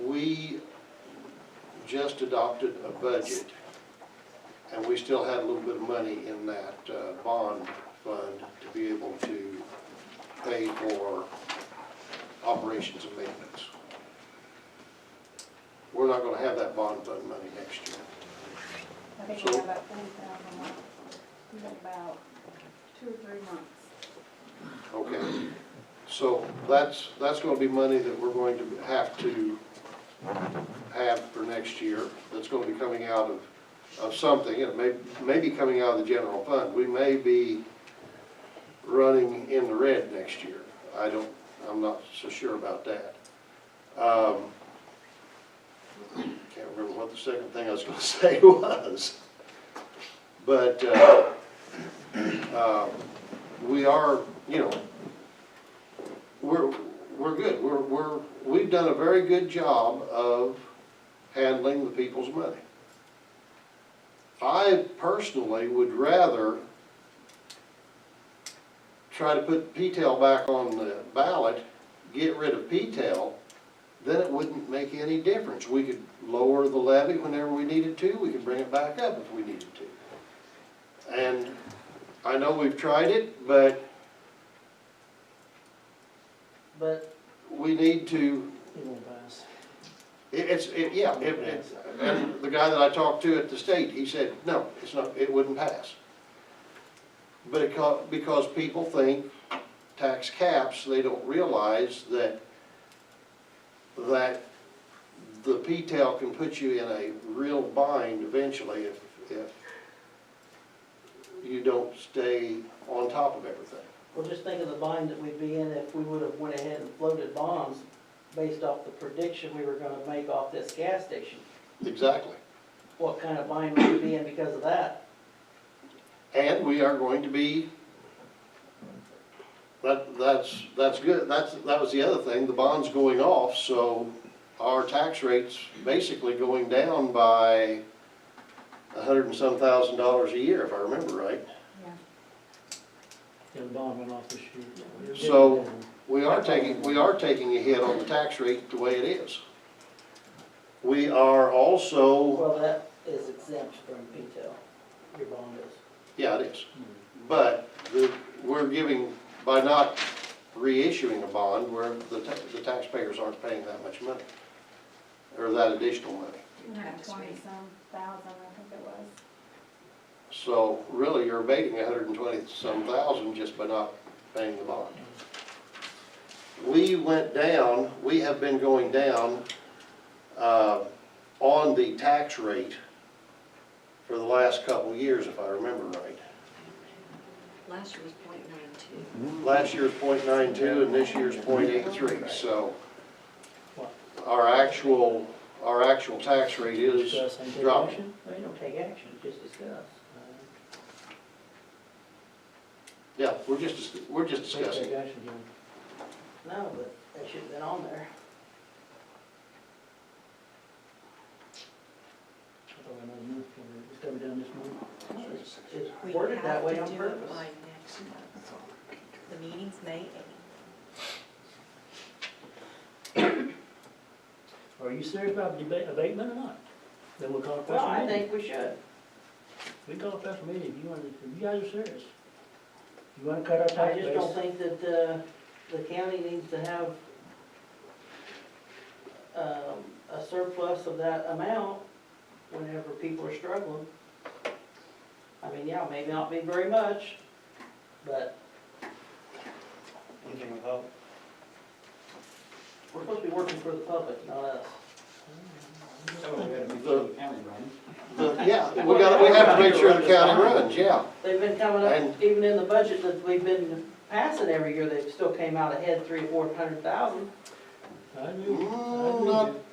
we just adopted a budget and we still had a little bit of money in that bond fund to be able to pay for operations and maintenance. We're not gonna have that bond fund money next year. I think we have about 40,000 left. We got about 2 or 3 months. Okay, so that's gonna be money that we're going to have for next year. That's gonna be coming out of something. It may be coming out of the general fund. We may be running in the red next year. I'm not so sure about that. Can't remember what the second thing I was gonna say was. But, we are, we're good. We've done a very good job of handling the people's money. I personally would rather try to put P-TEL back on the ballot, get rid of P-TEL, then it wouldn't make any difference. We could lower the levy whenever we needed to, we could bring it back up if we needed to. And I know we've tried it, but we need to, It won't pass. and the guy that I talked to at the state, he said, no, it wouldn't pass. because people think tax caps, they don't realize that the P-TEL can put you in a real bind eventually if you don't stay on top of everything. Well, just think of the bind that we'd be in if we would have went ahead and floated bonds based off the prediction we were gonna make off this gas station. Exactly. What kind of bind would we be in because of that? And we are going to be, that's good, that was the other thing, the bond's going off, so our tax rate's basically going down by $100 and some thousand a year, if I remember right. Yeah, the bond went off this year. So, we are taking a hit on the tax rate the way it is. We are also, Well, that is exempt from P-TEL, your bond is. yeah, it is, but we're giving, by not reissuing a bond, where the taxpayers aren't paying that much money, or that additional money. 20-some thousand, I think it was. So really, you're abating 120-some thousand just by not paying the bond. We have been going down on the tax rate for the last couple of years, if I remember right. Last year was .92. Last year's .92 and this year's .83, so our actual tax rate is dropping. Well, you don't take action, just discuss. Yeah, we're just discussing. No, but that should have been on there. It's coming down this month. It's worded that way on purpose. Next month. The meeting's May 8th. Are you serious about abatement or not? Then we'll call a Well, special I meeting. think we should. We call a special meeting if you guys are serious. You wanna cut our I tax just base? don't think that, the county needs to have, a surplus of that amount whenever people are struggling. I mean, yeah, maybe not be very much, but Anything with hope? we're supposed to be working for the public, not us. So we gotta make sure the county runs. Yeah, we have to make sure the county runs, yeah. They've been coming And- up, even in the budget that we've been passing every year, they've still came out ahead 300,000 or 400,000. I agree.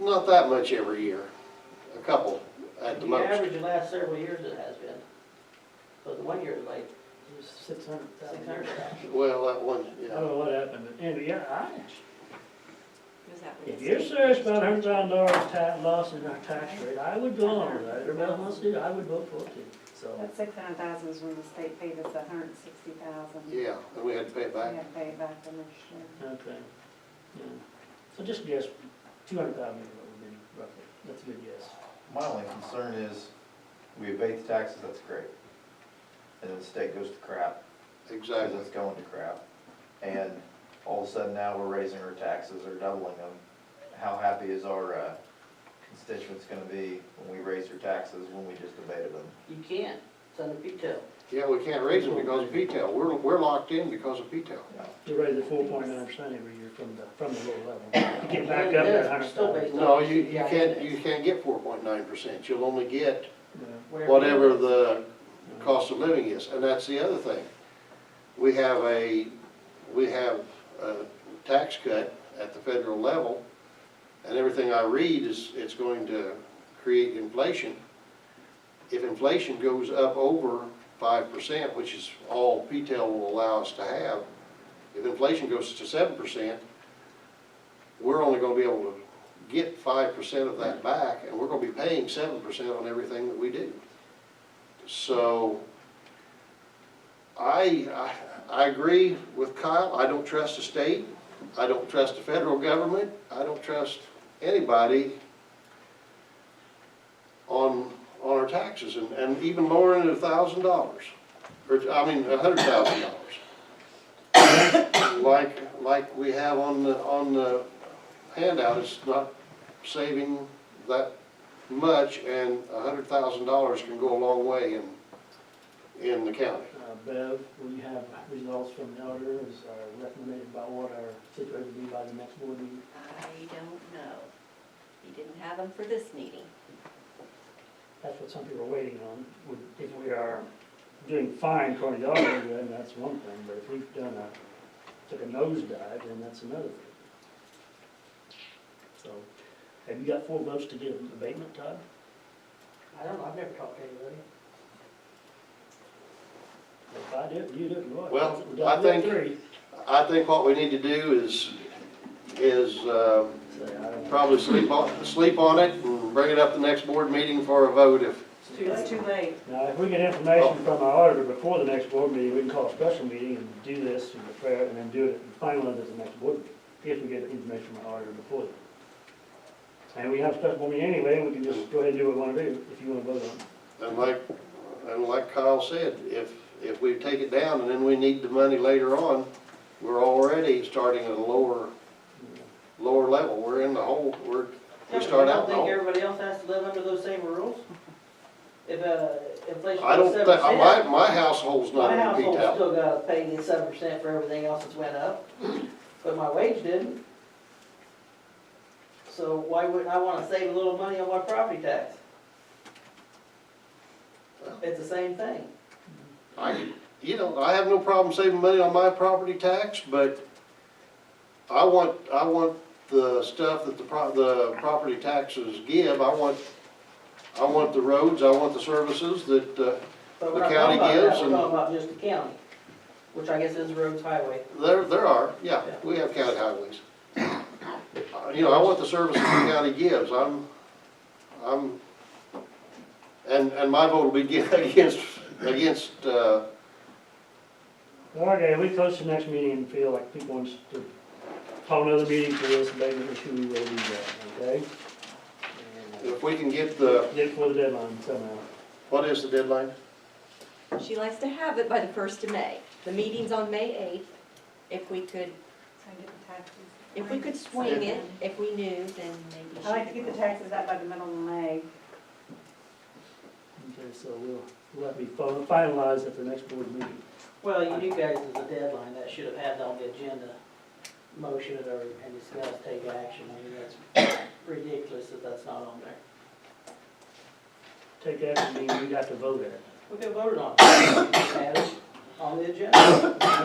Not that much every year, a couple at the The most. average the last several years it has been. But the one year is like It was 600,000. 600,000. Well, that one, I yeah. don't know what happened, but anyway, yeah, Was that if you're serious about $100,000 loss in our tax rate, I would go along with that. Everybody else wants to do, I would vote for it too, so. That 600,000 is when the state paid us 160,000. Yeah, and we had to pay it We back. had to pay it back the next year. Okay, yeah. So just guess, 200,000 would be roughly, that's a good guess. My only concern is, we abate the taxes, that's great. And then the state goes to crap, because Exactly. it's going to crap. And all of a sudden now we're raising our taxes or doubling them. How happy is our constituents gonna be when we raise their taxes when we just abated them? You can't, it's under P-TEL. Yeah, we can't raise them because of P-TEL. We're locked in because of P-TEL. You raise it 4.9% every year from the low level. Get back up to Yeah, still 100,000. based No, on you CPI can't get 4.9%. You'll only get Yeah. whatever the cost of living is, and that's the other thing. We have a tax cut at the federal level, and everything I read is it's going to create inflation. If inflation goes up over 5%, which is all P-TEL will allow us to have, if inflation goes to 7%, we're only gonna be able to get 5% of that back, and we're gonna be paying 7% on everything that we do. So, I agree with Kyle. I don't trust the state. I don't trust the federal government. I don't trust anybody on our taxes, and even lowering it $1,000, or, I mean, $100,000. Like we have on the handout, it's not saving that much, and $100,000 can go a long way in the county. Bev, will you have results from the auditors, recommended about what our situation will be by the next board meeting? I don't know. He didn't have them for this meeting. That's what some people are waiting on. If we are doing fine according to the auditor, then that's one thing, but if we've took a nosedive, then that's another thing. So, have you got 4 votes to give abatement, Todd? I don't know, I've never talked to anybody. If I did, you did, Roy. Well, We got I think- 3. I think what we need to do is probably sleep on it and bring it up the next board meeting for a vote if, It's too late. Now, if we get information from our auditor before the next board meeting, we can call a special meeting and do this and prepare it and then do it and finalize it at the next board meeting, if we get information from our auditor before then. And we have a special board meeting anyway, and we can just go ahead and do what we want to do, if you want to vote on it. and like Kyle said, if we take it down and then we need the money later on, we're already starting at a lower level. We're in the hole, we start I out don't in the think hole. everybody else has to live under those same rules. If, inflation I don't was think, 7%. my household's not My in the household detail. still gotta pay the 7% for everything else that's went up, but my wage didn't. So why wouldn't I wanna save a little money on my property tax? It's the same thing. I have no problem saving money on my property tax, but I want the stuff that the property taxes give. I want the roads, I want the services that, But The we're not county talking about gives that, we're and- talking about just the county, which I guess is roads, highway. there are, yeah, we have county highways. I want the services the county gives. And my vote will be against, Okay, we close the next meeting and feel like people want to call another meeting for this abatement issue, we will do that, okay? if we can get Get it for the deadline somehow. what is the deadline? She likes to have it by the 1st of May. The meeting's on May 8th. If we could, swing it, if we knew, then maybe she. I like to get the taxes out by the middle of May. Okay, so we'll have to be finalized at the next board meeting. Well, you guys, as a deadline, that should have had on the agenda, motion it or, and discuss, take action. I mean, that's ridiculous that that's not on there. Take action, meaning we'd have to vote at it. We could have voted on it. Had it on the agenda.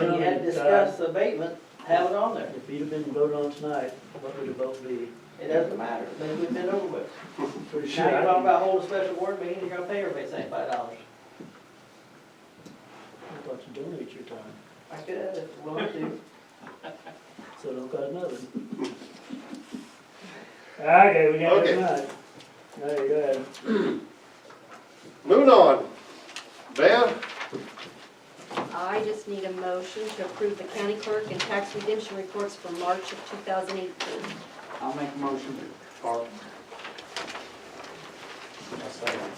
When you had to discuss the abatement, have it on there. If you'd have been voted on tonight, what would the vote be? It doesn't matter, then we've been over with. Pretty Now sure you're I talking about holding a special board meeting, you're gonna pay everybody $75. thought you donate your time, I could, if you wanted to. so don't cut another. Okay, we got it Okay. tonight. There you go. Moving on. Bev? I just need a motion to approve the county clerk and tax redemption reports for March of 2018. I'll make a motion. Or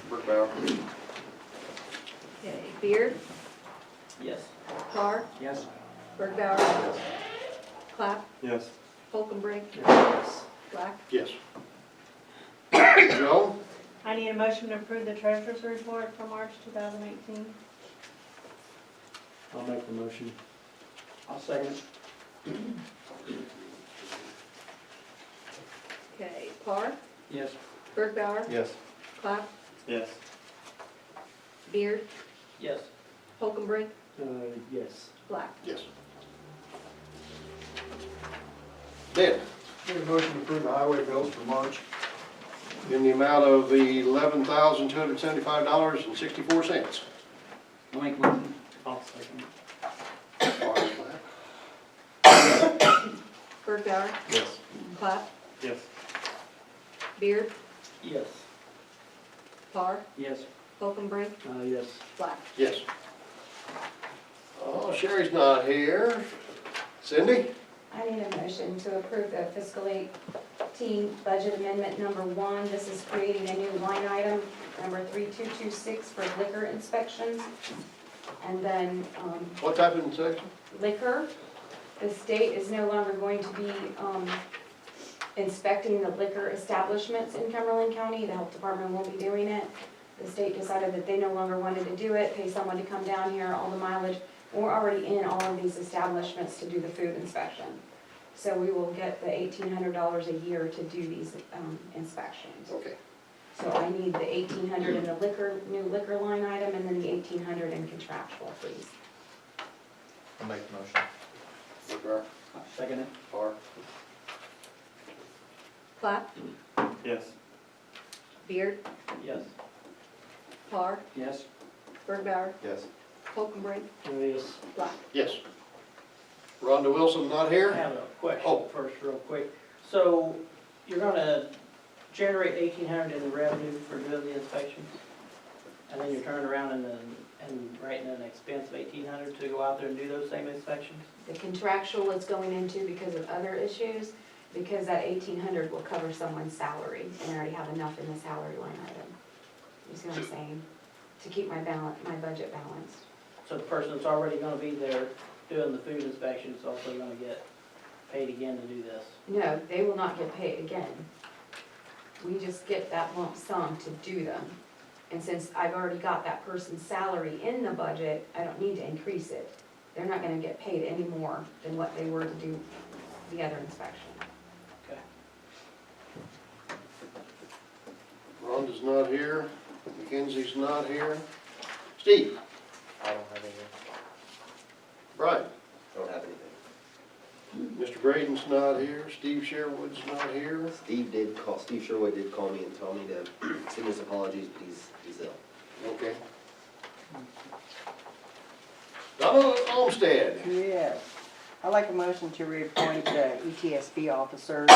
Brick Bauer? Okay, Beard, Yes. Carr, Yes. Bergbauer, Clapp, Yes. Holcombrink, Yes. Black. Yes. Joe? I need a motion to approve the treasurer's report for March 2018. I'll make the motion. I'll second it. Okay, Carr, Yes. Bergbauer, Yes. Clapp, Yes. Beard, Yes. Holcombrink, Yes. Black. Yes. Dan? Make a motion to approve the highway bills for March. In the amount of $11,275.64. I'll make a motion. I'll second it. Bergbauer, Yes. Clapp, Yes. Beard, Yes. Carr, Yes. Holcombrink, Yes. Black. Yes. Oh, Sherry's not here. Cindy? I need a motion to approve the fiscal 18 budget amendment number 1. This is creating a new line item, number 3226 for liquor inspections. And then What type of inspection? liquor, the state is no longer going to be inspecting the liquor establishments in Cumberland County. The health department won't be doing it. The state decided that they no longer wanted to do it, pay someone to come down here, all the mileage. We're already in all of these establishments to do the food inspection. So we will get the $1,800 a year to do these inspections. Okay. So I need the 1,800 in the new liquor line item, and then the 1,800 in contractual, please. I'll make the motion. McGrath, Second it? Parr, Platt, Yes. Beard, Yes. Parr, Yes. Birdbauer, Yes. Holcombrink, Yes. Black. yes. Rhonda Wilson not I here? have a question Oh. first, real quick. So you're gonna generate 1,800 in the revenue for doing the inspections? And then you're turning around and writing an expense of 1,800 to go out there and do those same inspections? The contractual is going into because of other issues, because that 1,800 will cover someone's salary, and I already have enough in the salary line item. You see what I'm saying? To keep my budget balanced. So the person that's already gonna be there doing the food inspection is also gonna get paid again to do this? No, they will not get paid again. We just get that lump sum to do them. And since I've already got that person's salary in the budget, I don't need to increase it. They're not gonna get paid any more than what they were to do the other inspection. Okay. Rhonda's not here. Mackenzie's not here. Steve? I don't have anything. Brian? Don't have anything. Mr. Braden's not here. Steve Sherwood's not here. Steve Sherwood did call me and tell me to send his apologies, but he's ill. Okay. Donald Olmsted. Yes. I'd like a motion to reappoint ETSB officers,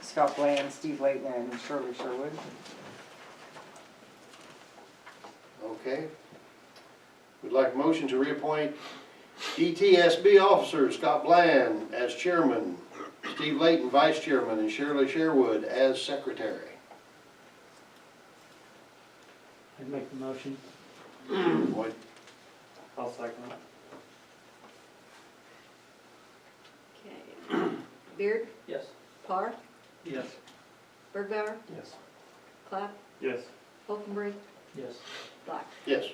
Scott Bland, Steve Layton, and Shirley Sherwood. Okay. We'd like a motion to reappoint ETSB officers Scott Bland as chairman, Steve Layton vice chairman, and Shirley Sherwood as secretary. I'd make the motion. Boyd? I'll second it. Okay. Beard, Yes. Parr, Yes. Birdbauer, Yes. Clapp, Yes. Holcombrink, Yes. Black. Yes.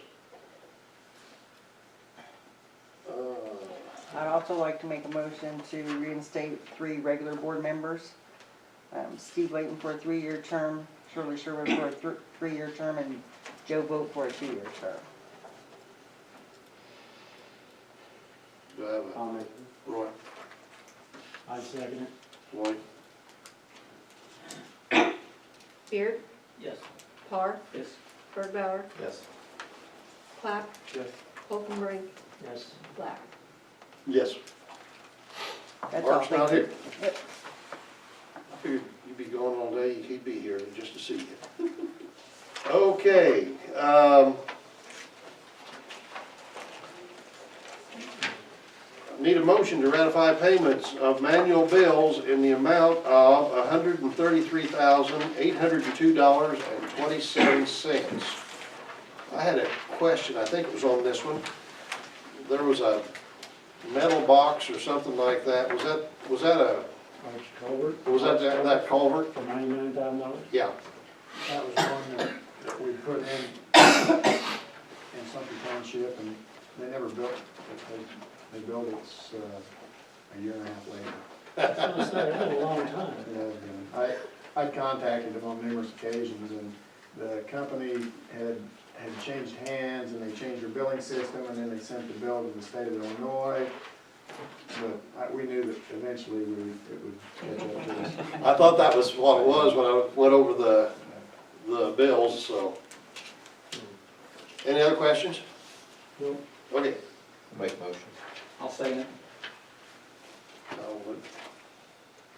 I'd also like to make a motion to reinstate 3 regular board members. Steve Layton for a 3-year term, Shirley Sherwood for a 3-year term, and Joe Vogt for a 2-year term. Do I have I'll make it. a Roy? I second it. Lloyd? Beard, Yes. Parr, Yes. Birdbauer, Yes. Clapp, Yes. Holcombrink, Yes. Black. Yes. That's all. Mark's not Thank you. here. Yep. I figured you'd be gone all day, he'd be here just to see you. Okay, need a motion to ratify payments of manual bills in the amount of $133,802.27. I had a question, I think it was on this one. There was a metal box or something like that. Was that a, Arch culvert. was that culvert? For $99,000. Yeah. That was one that we put in Sunken Township, and they never built it. They built it a year and a half later. I was gonna say, it's been a long time. Yeah, I contacted them on numerous occasions, and the company had changed hands, and they changed their billing system, and then they sent the bill to the state of Illinois. But we knew that eventually it would catch up to us. I thought that was what it was when I went over the bills, so. Any other questions? Nope. Okay. Make motion. I'll second it.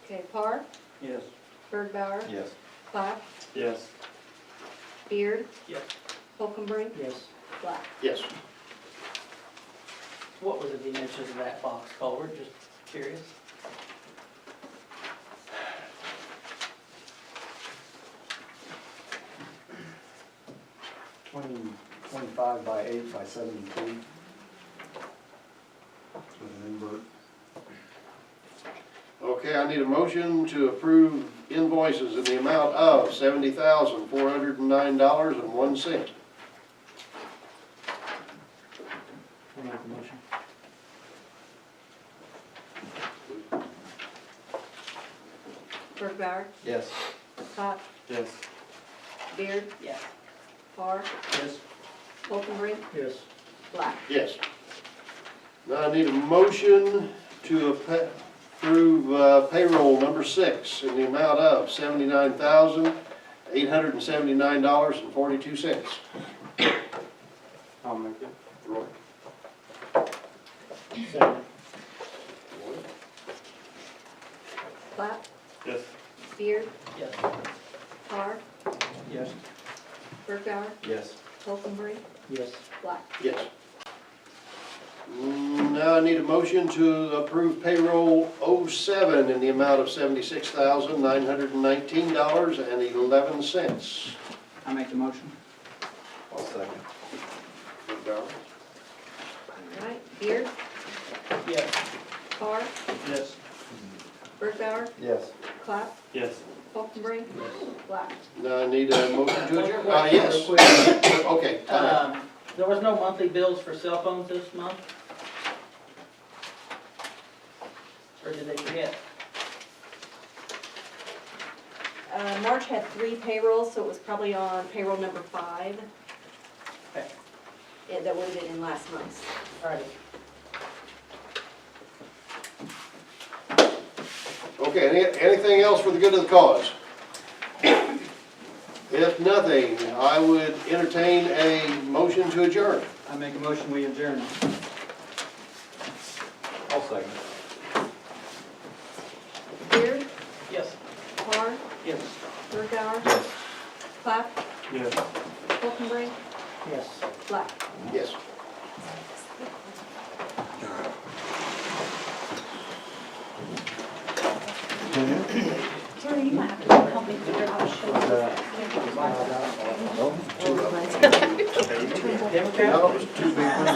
Okay, Parr, Yes. Birdbauer, Yes. Clapp, Yes. Beard, Yes. Holcombrink, Yes. Black. Yes. What was the dimensions of that box culvert? Just curious. $25 by 8 by 72 with an invert. Okay, I need a motion to approve invoices in the amount of $70,409.01. I'll make a motion. Berkbauer, Yes. Pop, Yes. Beard, Yes. Parr, Yes. Wolfenbrink, Yes. Black. Yes. Now I need a motion to approve payroll number 6 in the amount of $79,879.42. I'll make it. Roy? Second. Black, Yes. Beard, Yes. Parr, Yes. Berkbauer, Yes. Wolfenbrink, Yes. Black. Yes. Now I need a motion to approve payroll 07 in the amount of $76,919.11. I make the motion. I'll second. All right, Beard, Yes. Parr, Yes. Berkbauer, Yes. Clap, Yes. Wolfenbrink, Black. Now I need a motion to adjourn. One Yes. real quick. Okay. time out. There was no monthly bills for cell phones this month? Or did they forget? March had 3 payrolls, so it was probably on payroll number 5. Okay. That would have been in last month's. All right. Okay, anything else for the good of the cause? If nothing, I would entertain a motion to adjourn. I make a motion, we adjourn. I'll second. Beard, Yes. Parr, Yes. Berkbauer, Yes. Clap, Yes. Wolfenbrink, Yes. Black. Yes. Terry, you might have to help me figure out how to show this. No, it was 2 big ones.